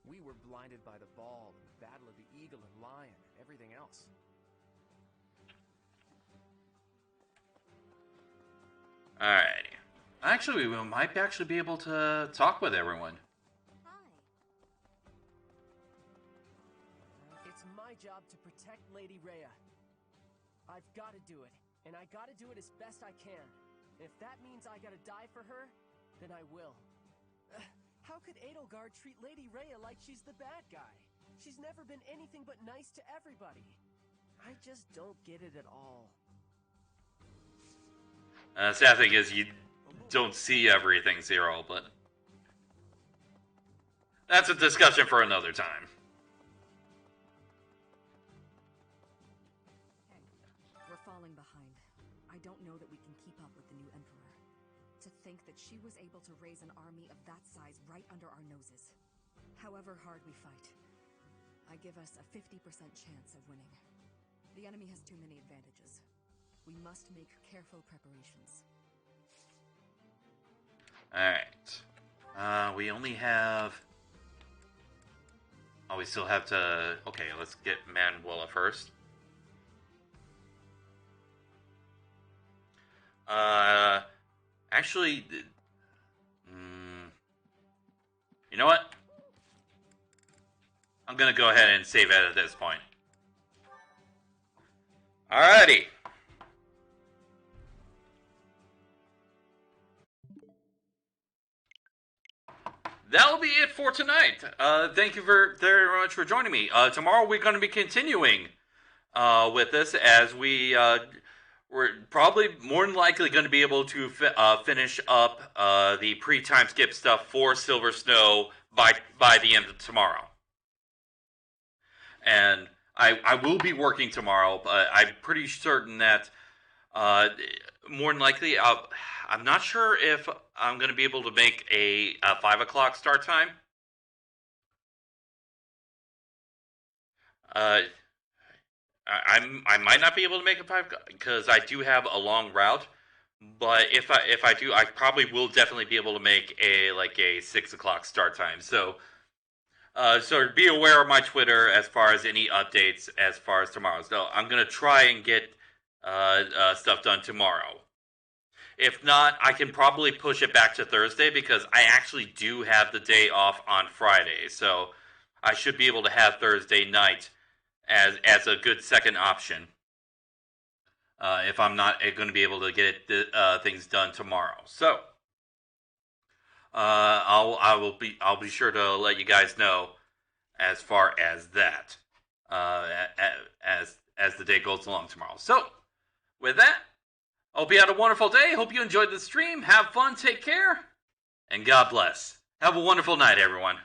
We were blinded by the ball and the battle of the eagle and lion and everything else. Alrighty. Actually, we might actually be able to talk with everyone. It's my job to protect Lady Rhea. I've got to do it, and I got to do it as best I can. If that means I gotta die for her, then I will. How could Edelgard treat Lady Rhea like she's the bad guy? She's never been anything but nice to everybody. I just don't get it at all. Sad thing is you don't see everything, Cyril, but that's a discussion for another time. We're falling behind. I don't know that we can think that she was able to raise an army of that size right under our noses. However hard we fight, I give us a 50% chance of winning. The enemy has too many advantages. We must make careful preparations. Alright. We only have... Oh, we still have to... Okay, let's get Manuela first. Actually... You know what? I'm gonna go ahead and save it at this point. Alrighty. That'll be it for tonight. Thank you very much for joining me. Tomorrow we're going to be continuing with this, as we're probably more than likely going to be able to finish up the pre-time skip stuff for Silver Snow by the end of tomorrow. And I will be working tomorrow, but I'm pretty certain that more than likely, I'm not sure if I'm going to be able to make a 5 o'clock start time. I might not be able to make a 5 because I do have a long route. But if I do, I probably will definitely be able to make a 6 o'clock start time. So be aware of my Twitter as far as any updates as far as tomorrow. So I'm gonna try and get stuff done tomorrow. If not, I can probably push it back to Thursday, because I actually do have the day off on Friday. So I should be able to have Thursday night as a good second option. If I'm not going to be able to get things done tomorrow. So I'll be sure to let you guys know as far as that as the day goes along tomorrow. So with that, hope you had a wonderful day. Hope you enjoyed the stream. Have fun, take care, and God bless. Have a wonderful night, everyone.